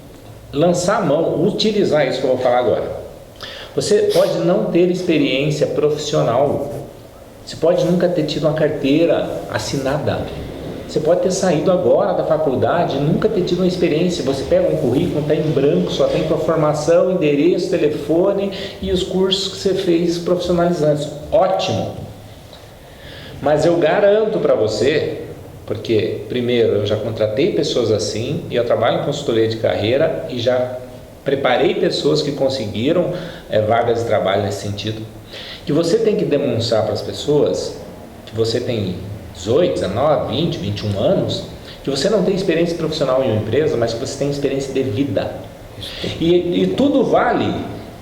lançar a mão, utilizar isso que eu vou falar agora. Você pode não ter experiência profissional. Você pode nunca ter tido uma carteira assinada. Você pode ter saído agora da faculdade e nunca ter tido uma experiência. Você pega um currículo, está em branco, só tem tua formação, endereço, telefone e os cursos que você fez profissionalizantes. Ótimo! Mas eu garanto para você, porque primeiro eu já contratei pessoas assim, e eu trabalho em consultoria de carreira e já preparei pessoas que conseguiram vagas de trabalho nesse sentido, que você tem que demonstrar para as pessoas que você tem 18, 19, 20, 21 anos, que você não tem experiência profissional em uma empresa, mas que você tem experiência de vida. E tudo vale,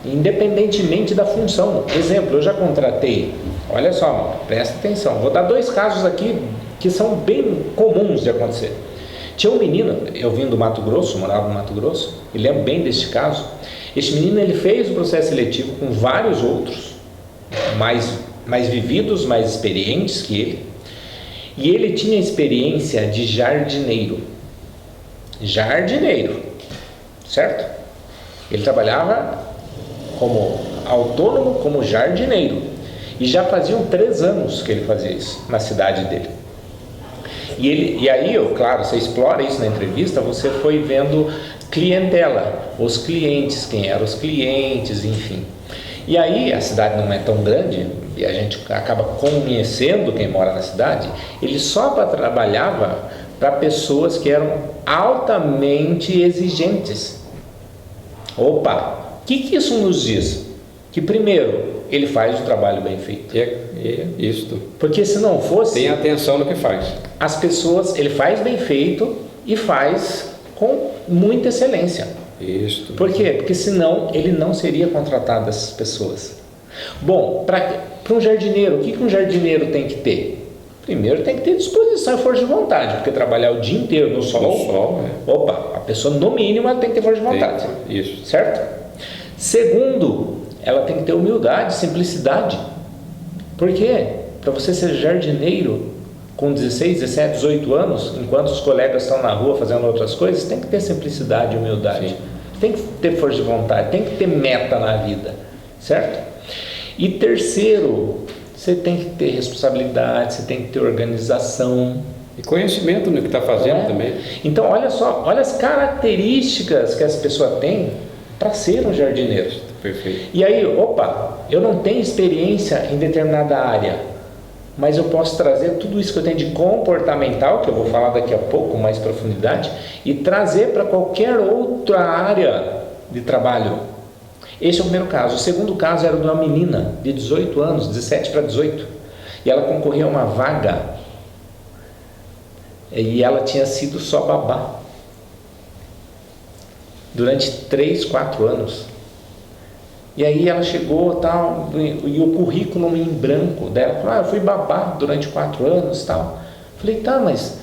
independentemente da função. Exemplo, eu já contratei, olha só, presta atenção, vou dar 2 casos aqui que são bem comuns de acontecer. Tinha um menino, eu vim do Mato Grosso, morava no Mato Grosso, e lembro bem deste caso. Este menino, ele fez o processo seletivo com vários outros, mais vividos, mais experientes que ele, e ele tinha experiência de jardineiro, certo? Ele trabalhava como autônomo, como jardineiro, e já faziam 3 anos que ele fazia isso na cidade dele. E aí, claro, você explora isso na entrevista, você foi vendo clientela, os clientes, quem eram os clientes, enfim. E aí, a cidade não é tão grande, e a gente acaba conhecendo quem mora na cidade, ele só trabalhava para pessoas que eram altamente exigentes. Opa, o que isso nos diz? Que primeiro, ele faz o trabalho bem feito. É isso. Porque se não fosse... Tem atenção no que faz. As pessoas, ele faz bem feito e faz com muita excelência. Isso. Por quê? Porque senão ele não seria contratado dessas pessoas. Bom, para um jardineiro, o que um jardineiro tem que ter? Primeiro tem que ter disposição e força de vontade, porque trabalhar o dia inteiro no sol, opa, a pessoa no mínimo ela tem que ter força de vontade. Isso. Certo? Segundo, ela tem que ter humildade, simplicidade. Por quê? Para você ser jardineiro com 16, 17, 18 anos, enquanto os colegas estão na rua fazendo outras coisas, tem que ter simplicidade e humildade. Sim. Tem que ter força de vontade, tem que ter meta na vida, certo? E terceiro, você tem que ter responsabilidade, você tem que ter organização. E conhecimento no que está fazendo também. Então, olha só, olha as características que essa pessoa tem para ser um jardineiro. Perfeito. E aí, opa, eu não tenho experiência em determinada área, mas eu posso trazer tudo isso que eu tenho de comportamental, que eu vou falar daqui a pouco com mais profundidade, e trazer para qualquer outra área de trabalho. Esse é o primeiro caso. O segundo caso era de uma menina de 18 anos, 17 para 18, e ela concorreu a uma vaga, e ela tinha sido só babá durante 3, 4 anos. E aí ela chegou tal, e o currículo em branco dela, falou, eu fui babá durante 4 anos tal. Falei, tá, mas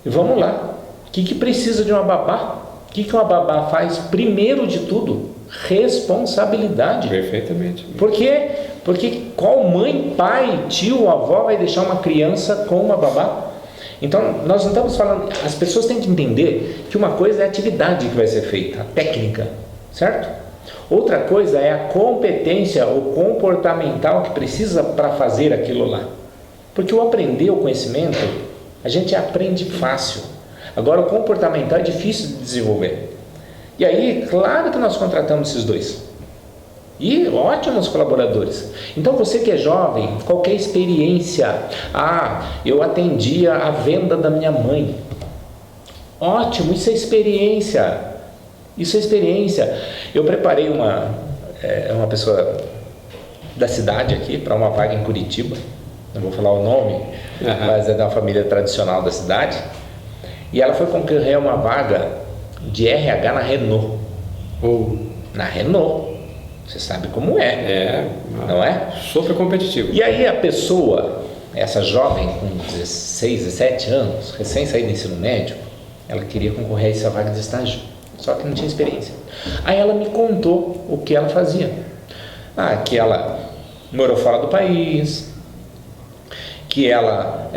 vamos lá, o que precisa de uma babá? O que uma babá faz? Primeiro de tudo, responsabilidade. Perfeitamente. Por quê? Porque qual mãe, pai, tio, avó vai deixar uma criança com uma babá? Então, nós não estamos falando, as pessoas têm que entender que uma coisa é a atividade que vai ser feita, a técnica, certo? Outra coisa é a competência ou comportamental que precisa para fazer aquilo lá. Porque o aprender, o conhecimento, a gente aprende fácil. Agora, o comportamental é difícil de desenvolver. E aí, claro que nós contratamos esses dois. E ótimos colaboradores. Então, você que é jovem, qualquer experiência. Eu atendia a venda da minha mãe. Ótimo, isso é experiência. Isso é experiência. Eu preparei uma pessoa da cidade aqui para uma vaga em Curitiba. Não vou falar o nome, mas é da família tradicional da cidade. E ela foi concorrer a uma vaga de RH na Renault. Na Renault. Você sabe como é. Não é? Super competitivo. E aí a pessoa, essa jovem com 16, 17 anos, recém saída do ensino médio, ela queria concorrer a essa vaga de estágio. Só que não tinha experiência. Aí ela me contou o que ela fazia. Que ela morou fora do país, que ela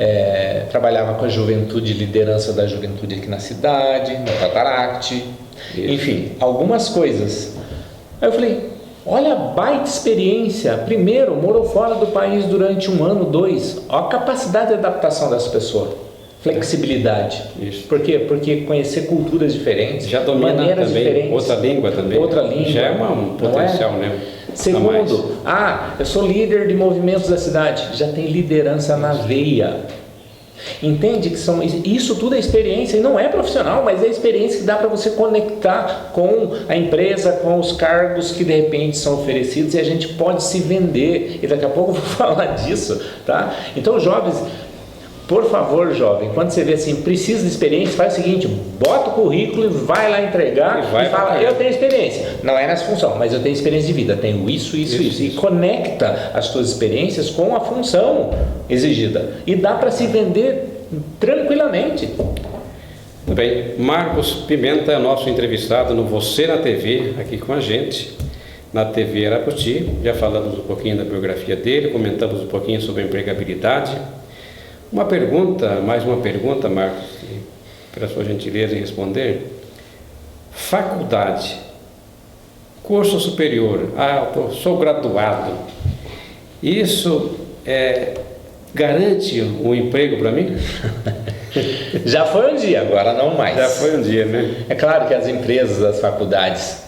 trabalhava com a juventude, liderança da juventude aqui na cidade, no Cataract, enfim, algumas coisas. Aí eu falei, olha a baita experiência. Primeiro, morou fora do país durante 1 ano, 2. Olha a capacidade de adaptação dessa pessoa. Flexibilidade. Isso. Por quê? Porque conhecer culturas diferentes, já domina maneiras também, diferentes. outra língua também. Outra língua. Já é um potencial, né? Segundo, eu sou líder de movimentos da cidade. Já tem liderança na veia. Entende que isso tudo é experiência, e não é profissional, mas é experiência que dá para você conectar com a empresa, com os cargos que de repente são oferecidos, e a gente pode se vender, e daqui a pouco eu vou falar disso, tá? Então, jovens, por favor, jovem, quando você vê assim, precisa de experiência, faz o seguinte, bota o currículo e vai lá entregar e fala, eu tenho experiência. Não é nessa função, mas eu tenho experiência de vida, tenho isso. E conecta as suas experiências com a função exigida. E dá para se vender tranquilamente. Muito bem, Marcos Pimenta é nosso entrevistado no Você na TV, aqui com a gente, na TV Araputi. Já falamos um pouquinho da biografia dele, comentamos um pouquinho sobre a empregabilidade. Mais uma pergunta, Marcos, pela sua gentileza em responder. Faculdade, curso superior, sou graduado. Isso garante um emprego para mim? Já foi um dia, agora não mais. Já foi um dia, né? É claro que as empresas, as faculdades,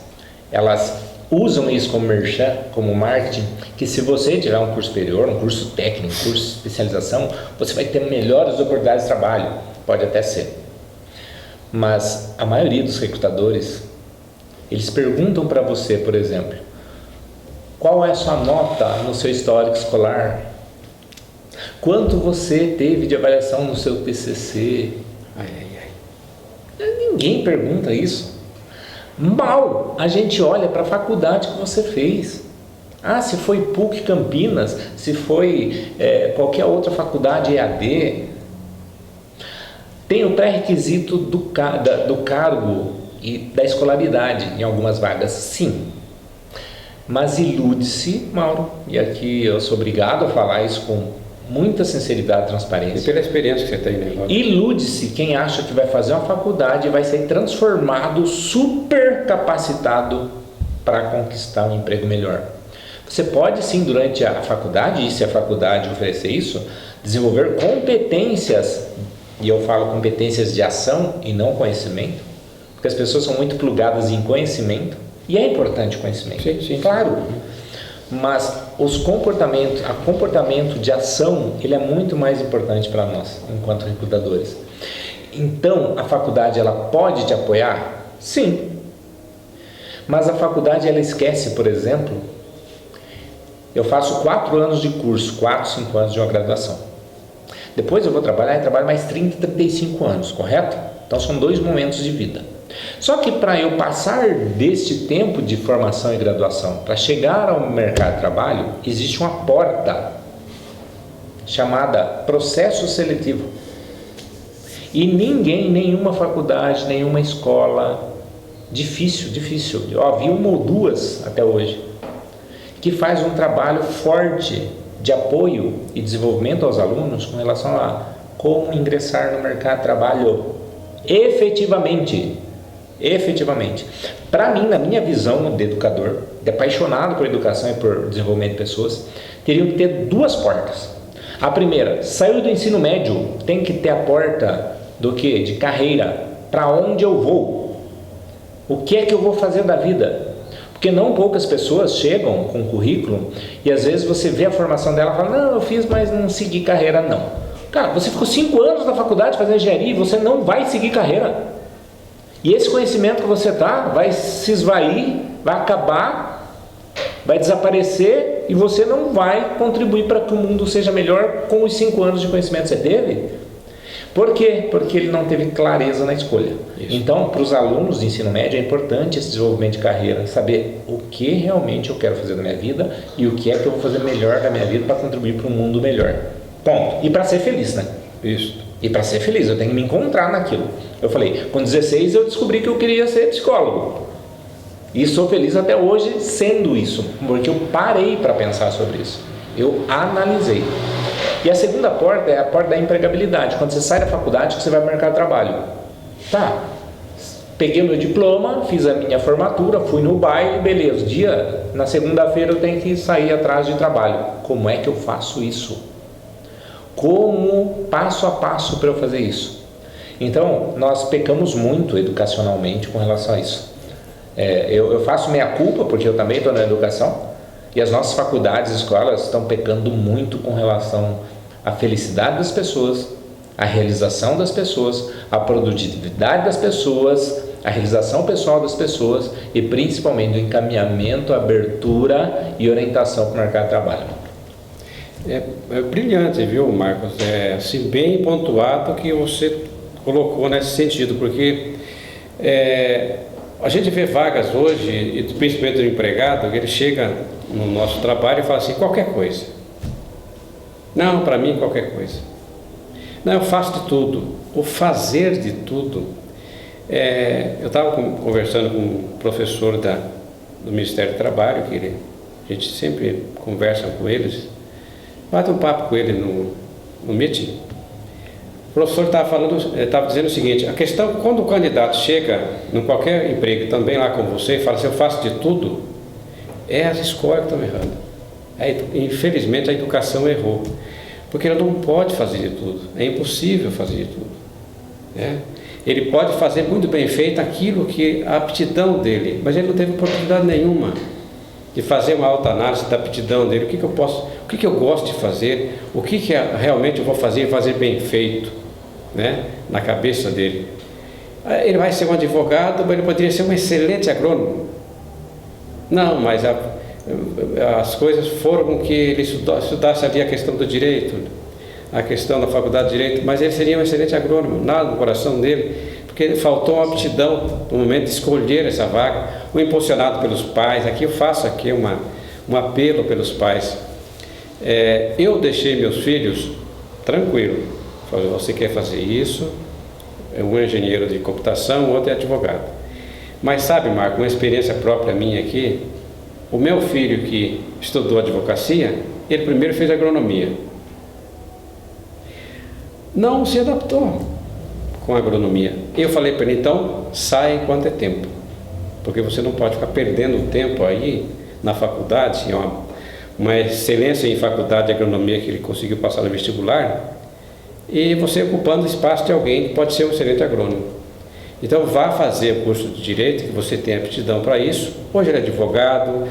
elas usam isso como merchan, como marketing, que se você tiver um curso superior, um curso técnico, um curso de especialização, você vai ter melhores oportunidades de trabalho. Pode até ser. Mas a maioria dos recrutadores, eles perguntam para você, por exemplo, qual é a sua nota no seu histórico escolar? Quanto você teve de avaliação no seu TCC? Ai, ai, ai. Ninguém pergunta isso. Mal a gente olha para a faculdade que você fez. Ah, se foi PUC Campinas, se foi qualquer outra faculdade EAD. Tem o pré-requisito do cargo e da escolaridade em algumas vagas, sim. Mas ilude-se, Mauro, e aqui eu sou obrigado a falar isso com muita sinceridade e transparência. E pela experiência que você tem, né? Ilude-se quem acha que vai fazer uma faculdade e vai ser transformado, super capacitado para conquistar um emprego melhor. Você pode sim, durante a faculdade, e se a faculdade oferecer isso, desenvolver competências, e eu falo competências de ação e não conhecimento, porque as pessoas são muito plugadas em conhecimento, e é importante o conhecimento, sim. Claro. Mas o comportamento de ação, ele é muito mais importante para nós, enquanto recrutadores. Então, a faculdade, ela pode te apoiar? Sim. Mas a faculdade, ela esquece, por exemplo, eu faço 4 anos de curso, 4, 5 anos de uma graduação. Depois eu vou trabalhar e trabalho mais 30, 35 anos, correto? Então, são 2 momentos de vida. Só que para eu passar deste tempo de formação e graduação, para chegar ao mercado de trabalho, existe uma porta chamada processo seletivo. E ninguém, nenhuma faculdade, nenhuma escola, difícil, eu vi 1 ou 2 até hoje, que faz um trabalho forte de apoio e desenvolvimento aos alunos com relação a como ingressar no mercado de trabalho efetivamente. Para mim, na minha visão de educador, de apaixonado por educação e por desenvolvimento de pessoas, teriam que ter 2 portas. A primeira, saiu do ensino médio, tem que ter a porta do quê? De carreira. Para onde eu vou? O que é que eu vou fazer da vida? Porque não poucas pessoas chegam com currículo e às vezes você vê a formação dela e fala, não, eu fiz, mas não segui carreira não. Cara, você ficou 5 anos na faculdade fazendo engenharia e você não vai seguir carreira. E esse conhecimento que você vai se esvair, vai acabar, vai desaparecer e você não vai contribuir para que o mundo seja melhor com os 5 anos de conhecimento que você teve. Por quê? Porque ele não teve clareza na escolha. Isso. Então, para os alunos de ensino médio é importante esse desenvolvimento de carreira, saber o que realmente eu quero fazer da minha vida e o que é que eu vou fazer melhor da minha vida para contribuir para um mundo melhor. Ponto. E para ser feliz, né? Isso. E para ser feliz, eu tenho que me encontrar naquilo. Eu falei, com 16 eu descobri que eu queria ser psicólogo. E sou feliz até hoje sendo isso, porque eu parei para pensar sobre isso. Eu analisei. E a segunda porta é a porta da empregabilidade. Quando você sai da faculdade, que você vai para o mercado de trabalho. Tá, peguei o meu diploma, fiz a minha formatura, fui no baile, beleza. Na segunda-feira eu tenho que sair atrás de trabalho. Como é que eu faço isso? Como passo a passo para eu fazer isso? Então, nós pecamos muito educacionalmente com relação a isso. Eu faço minha culpa, porque eu também estou na educação, e as nossas faculdades e escolas estão pecando muito com relação à felicidade das pessoas, à realização das pessoas, à produtividade das pessoas, à realização pessoal das pessoas e principalmente o encaminhamento, abertura e orientação para o mercado de trabalho. É brilhante, viu, Marcos? É assim, bem pontuado que você colocou nesse sentido, porque a gente vê vagas hoje, e principalmente do empregado, que ele chega no nosso trabalho e fala assim, qualquer coisa. Não, para mim qualquer coisa. Não, eu faço de tudo. O fazer de tudo. Eu estava conversando com um professor do Ministério do Trabalho, que a gente sempre conversa com eles, bate um papo com ele no meeting. O professor estava dizendo o seguinte, a questão, quando o candidato chega em qualquer emprego, também lá com você, e fala assim, eu faço de tudo, as escolas que estão errando. Infelizmente a educação errou. porque ele não pode fazer de tudo, é impossível fazer de tudo, né? Ele pode fazer muito bem feito aquilo que a aptidão dele, mas ele não teve oportunidade nenhuma de fazer uma autoanálise da aptidão dele, o que eu gosto de fazer, o que realmente eu vou fazer bem feito, né, na cabeça dele. Ele vai ser um advogado, mas ele poderia ser um excelente agrônomo. Não, mas as coisas foram com que ele estudasse ali a questão do direito, a questão da faculdade de direito, mas ele seria um excelente agrônomo, nada no coração dele, porque faltou uma aptidão no momento de escolher essa vaga, ou impulsionado pelos pais. Aqui eu faço um apelo pelos pais. Eu deixei meus filhos tranquilo. Falei, você quer fazer isso? Um é engenheiro de computação, o outro é advogado. Mas sabe, Marco, uma experiência própria minha aqui, o meu filho que estudou advocacia, ele primeiro fez agronomia. Não se adaptou com a agronomia. Eu falei para ele, então, sai enquanto é tempo, porque você não pode ficar perdendo tempo aí na faculdade, uma excelência em faculdade de agronomia que ele conseguiu passar no vestibular, e você ocupando o espaço de alguém que pode ser um excelente agrônomo. Então vá fazer o curso de Direito, que você tem aptidão para isso. Hoje ele é advogado,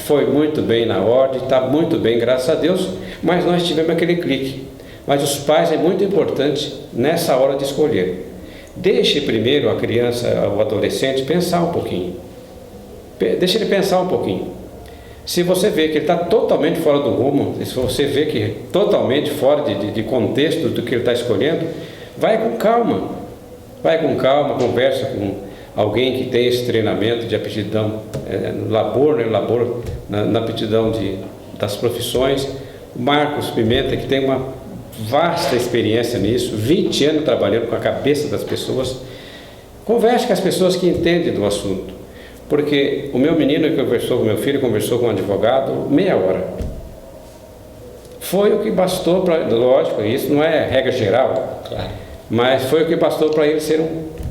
foi muito bem na ordem, está muito bem, graças a Deus, mas nós tivemos aquele clique. Mas os pais é muito importante nessa hora de escolher. Deixe primeiro a criança, o adolescente, pensar um pouquinho. Deixe ele pensar um pouquinho. Se você vê que ele está totalmente fora do rumo, se você vê que é totalmente fora de contexto do que ele está escolhendo, vai com calma. Vai com calma, conversa com alguém que tem esse treinamento de aptidão no labor, na aptidão das profissões. Marcos Pimenta, que tem uma vasta experiência nisso, 20 anos trabalhando com a cabeça das pessoas. Converse com as pessoas que entendem do assunto, porque o meu menino que conversou com meu filho, conversou com um advogado meia hora. Foi o que bastou para, lógico, isso não é regra geral, claro, mas foi o que bastou para ele ser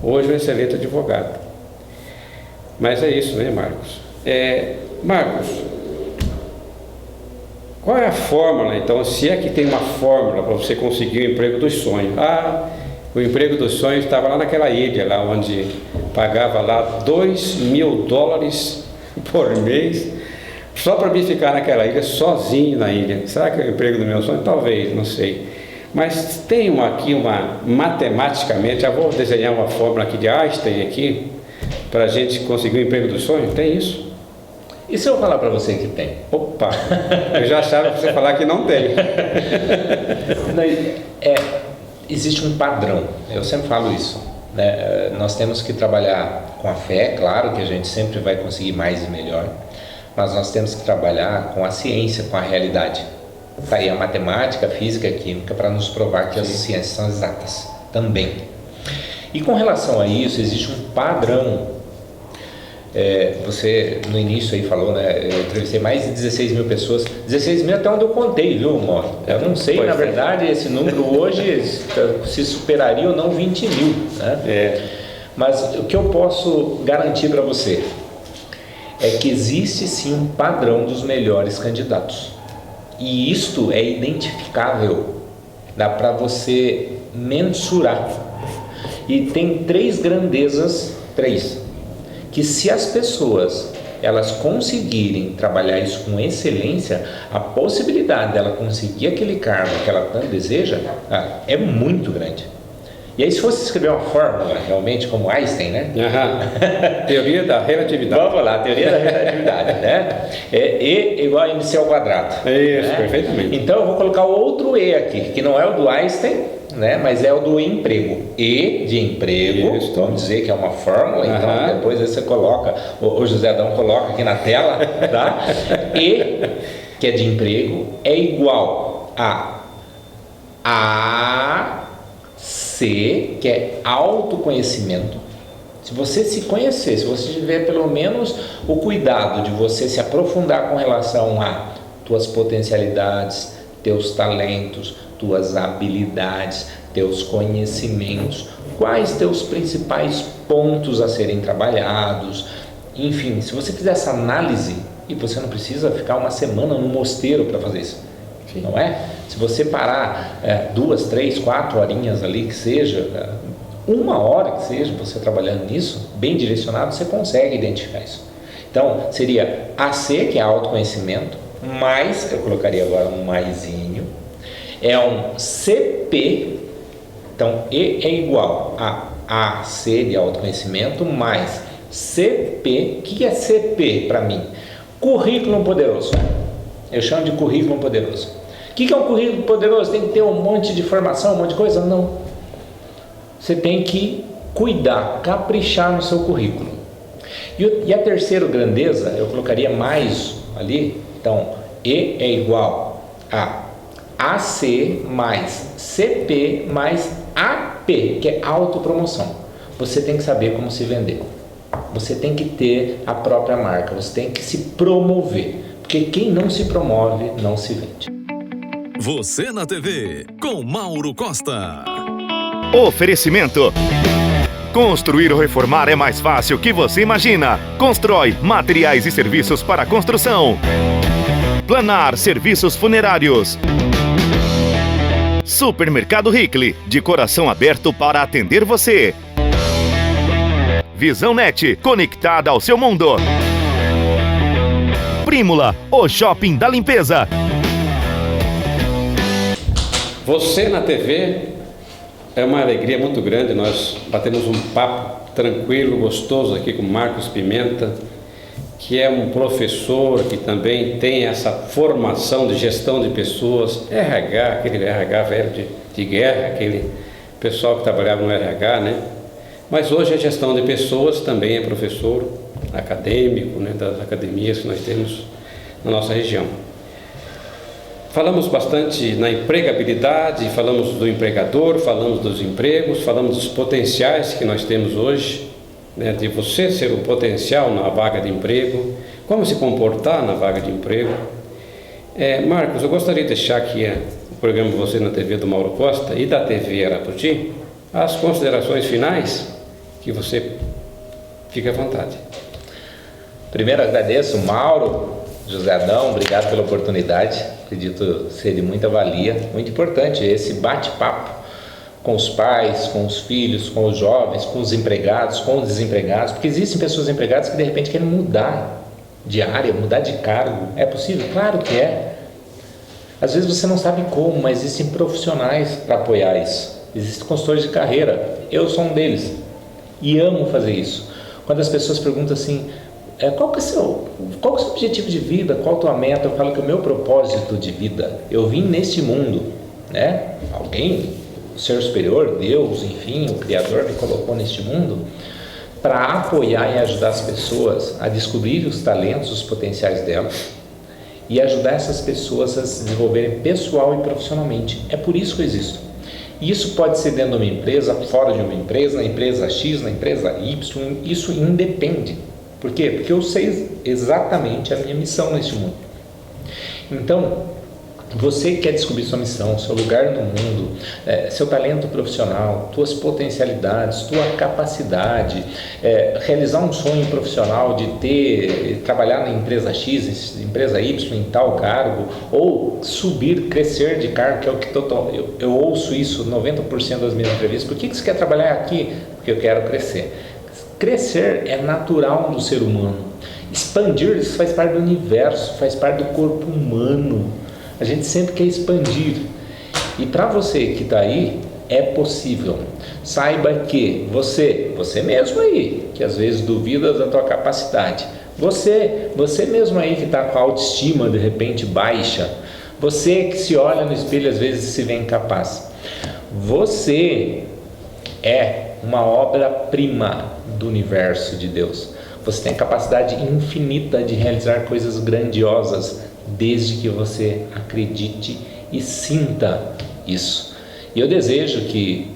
hoje um excelente advogado. Mas é isso, né, Marcos? Marcos, qual é a fórmula, então, se é que tem uma fórmula para você conseguir o emprego dos sonhos? O emprego dos sonhos estava lá naquela ilha, lá onde pagava lá $2.000 por mês, só para mim ficar naquela ilha, sozinho na ilha. Será que é o emprego do meu sonho? Talvez, não sei. Mas tem aqui matematicamente, já vou desenhar uma fórmula aqui de Einstein aqui, para a gente conseguir o emprego dos sonhos? Tem isso? E se eu falar para você que tem? Opa, eu já achava que você falar que não tem. Existe um padrão, eu sempre falo isso, né? Nós temos que trabalhar com a fé, claro que a gente sempre vai conseguir mais e melhor, mas nós temos que trabalhar com a ciência, com a realidade. Está aí a matemática, a física, a química, para nos provar que as ciências são exatas também. E com relação a isso, existe um padrão. Você no início aí falou, né? Eu entrevistei mais de 16 mil pessoas, 16 mil até onde eu contei, viu, Mauro? Eu não sei, na verdade, esse número hoje se superaria ou não 20 mil, né? Mas o que eu posso garantir para você é que existe sim um padrão dos melhores candidatos, e isto é identificável, dá para você mensurar, e tem três grandezas, que se as pessoas elas conseguirem trabalhar isso com excelência, a possibilidade dela conseguir aquele cargo que ela tanto deseja é muito grande. E aí, se fosse escrever uma fórmula realmente como Einstein, né? Teoria da relatividade. Vamos lá, teoria da relatividade, né? E igual a MC ao quadrado. Isso, né? Perfeitamente. Então eu vou colocar outro E aqui, que não é o do Einstein, né? Mas é o do emprego. E de emprego, isso, vamos dizer que é uma fórmula, então depois você coloca, o José Adão coloca aqui na tela, tá? E, que é de emprego, é igual a C, que é autoconhecimento. Se você se conhecer, se você tiver pelo menos o cuidado de você se aprofundar com relação a tuas potencialidades, teus talentos, tuas habilidades, teus conhecimentos, quais teus principais pontos a serem trabalhados, enfim, se você fizer essa análise, e você não precisa ficar uma semana no mosteiro para fazer isso, Sim. Não é? Se você parar 2, 3, 4 horinhas ali que seja, 1 hora que seja, você trabalhando nisso, bem direcionado, você consegue identificar isso. Então, seria AC, que é autoconhecimento, mais, eu colocaria agora um maisinho, é um CP, então E é igual a AC de autoconhecimento, mais CP. O que é CP para mim? Currículo poderoso. Eu chamo de currículo poderoso. O que é um currículo poderoso? Tem que ter um monte de formação, um monte de coisa? Não. Você tem que cuidar, caprichar no seu currículo. E a terceira grandeza, eu colocaria mais ali. Então, E é igual a AC mais CP mais AP, que é autopromoção. Você tem que saber como se vender. Você tem que ter a própria marca. Você tem que se promover. Porque quem não se promove, não se vende. Você na TV, com Mauro Costa. Oferecimento. Construir ou reformar é mais fácil que você imagina. Constrói materiais e serviços para construção. Planar serviços funerários. Supermercado Hickley, de coração aberto para atender você. Visão Net, conectada ao seu mundo. Prímula, o shopping da limpeza. Você na TV é uma alegria muito grande. Nós batemos um papo tranquilo, gostoso aqui com Marcos Pimenta, que é um professor que também tem essa formação de gestão de pessoas, RH, aquele RH velho de guerra, aquele pessoal que trabalhava no RH, né? Mas hoje a gestão de pessoas também é professor acadêmico, né, das academias que nós temos na nossa região. Falamos bastante na empregabilidade, falamos do empregador, falamos dos empregos, falamos dos potenciais que nós temos hoje, né, de você ser um potencial na vaga de emprego, como se comportar na vaga de emprego. Marcos, eu gostaria de deixar aqui o programa Você na TV do Mauro Costa e da TV Arapoti, as considerações finais, que você fique à vontade. Primeiro agradeço, Mauro, José Adão, obrigado pela oportunidade, acredito ser de muita valia, muito importante esse bate-papo com os pais, com os filhos, com os jovens, com os empregados, com os desempregados, porque existem pessoas empregadas que de repente querem mudar de área, mudar de cargo. É possível? Claro que é. Às vezes você não sabe como, mas existem profissionais para apoiar isso. Existem consultores de carreira, eu sou um deles e amo fazer isso. Quando as pessoas perguntam assim, qual que é o seu objetivo de vida, qual a tua meta, eu falo que o meu propósito de vida, eu vim neste mundo, né? Alguém, o ser superior, Deus, enfim, o Criador me colocou neste mundo para apoiar e ajudar as pessoas a descobrir os talentos, os potenciais delas e ajudar essas pessoas a se desenvolverem pessoal e profissionalmente. É por isso que eu existo. E isso pode ser dentro de uma empresa, fora de uma empresa, na empresa X, na empresa Y, isso independe. Por quê? Porque eu sei exatamente a minha missão neste mundo. Então, você quer descobrir sua missão, seu lugar no mundo, seu talento profissional, tuas potencialidades, tua capacidade, realizar um sonho profissional de trabalhar na empresa X, empresa Y, em tal cargo, ou subir, crescer de cargo, que é o que eu ouço isso 90% das minhas entrevistas. Por que você quer trabalhar aqui? Porque eu quero crescer. Crescer é natural do ser humano. Expandir, isso faz parte do universo, faz parte do corpo humano. A gente sempre quer expandir. E para você que está aí, é possível. Saiba que você mesmo aí, que às vezes duvida da tua capacidade, você mesmo aí que está com a autoestima de repente baixa, você que se olha no espelho às vezes se vê incapaz, você é uma obra-prima do universo de Deus. Você tem capacidade infinita de realizar coisas grandiosas, desde que você acredite e sinta isso. E eu desejo que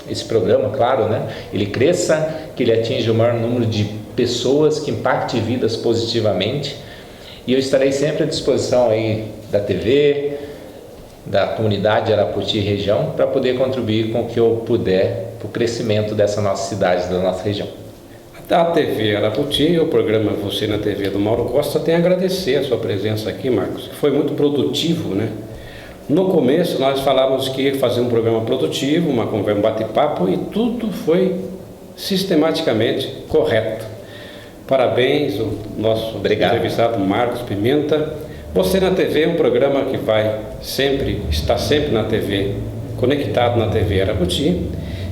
esse programa, claro, né, ele cresça, que ele atinja o maior número de pessoas, que impacte vidas positivamente. E eu estarei sempre à disposição aí da TV, da comunidade Arapoti e região, para poder contribuir com o que eu puder para o crescimento dessa nossa cidade, da nossa região. A TV Arapoti, o programa Você na TV do Mauro Costa, tem a agradecer a sua presença aqui, Marcos, que foi muito produtivo, né? No começo nós falávamos que ia fazer um programa produtivo, uma conversa, um bate-papo, e tudo foi sistematicamente correto. Parabéns, o nosso entrevistado Marcos Pimenta. Você na TV é um programa que está sempre na TV, conectado na TV Araputi.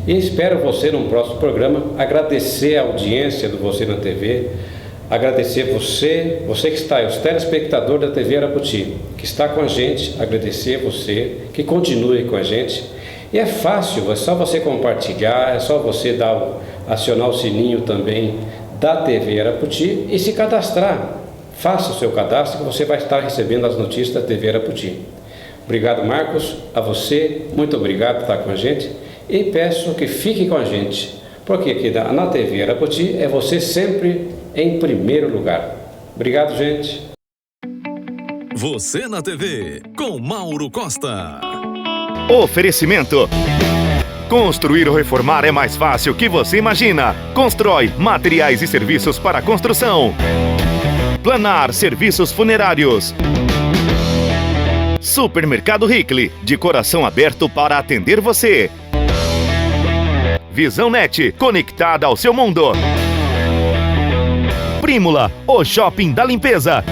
E espero você num próximo programa. Agradecer a audiência do Você na TV, agradecer você que está aí, os telespectadores da TV Araputi, que está com a gente, agradecer você, que continue com a gente. E é fácil, é só você compartilhar, é só você acionar o sininho também da TV Araputi e se cadastrar. Faça o seu cadastro que você vai estar recebendo as notícias da TV Araputi. Obrigado, Marcos, a você, muito obrigado por estar com a gente e peço que fique com a gente, porque aqui na TV Araputi é você sempre em primeiro lugar. Obrigado, gente. Você na TV, com Mauro Costa. Oferecimento. Construir ou reformar é mais fácil que você imagina. Constrói materiais e serviços para construção. Planar serviços funerários. Supermercado Hickley, de coração aberto para atender você. Visão Net, conectada ao seu mundo. Prímula, o shopping da limpeza.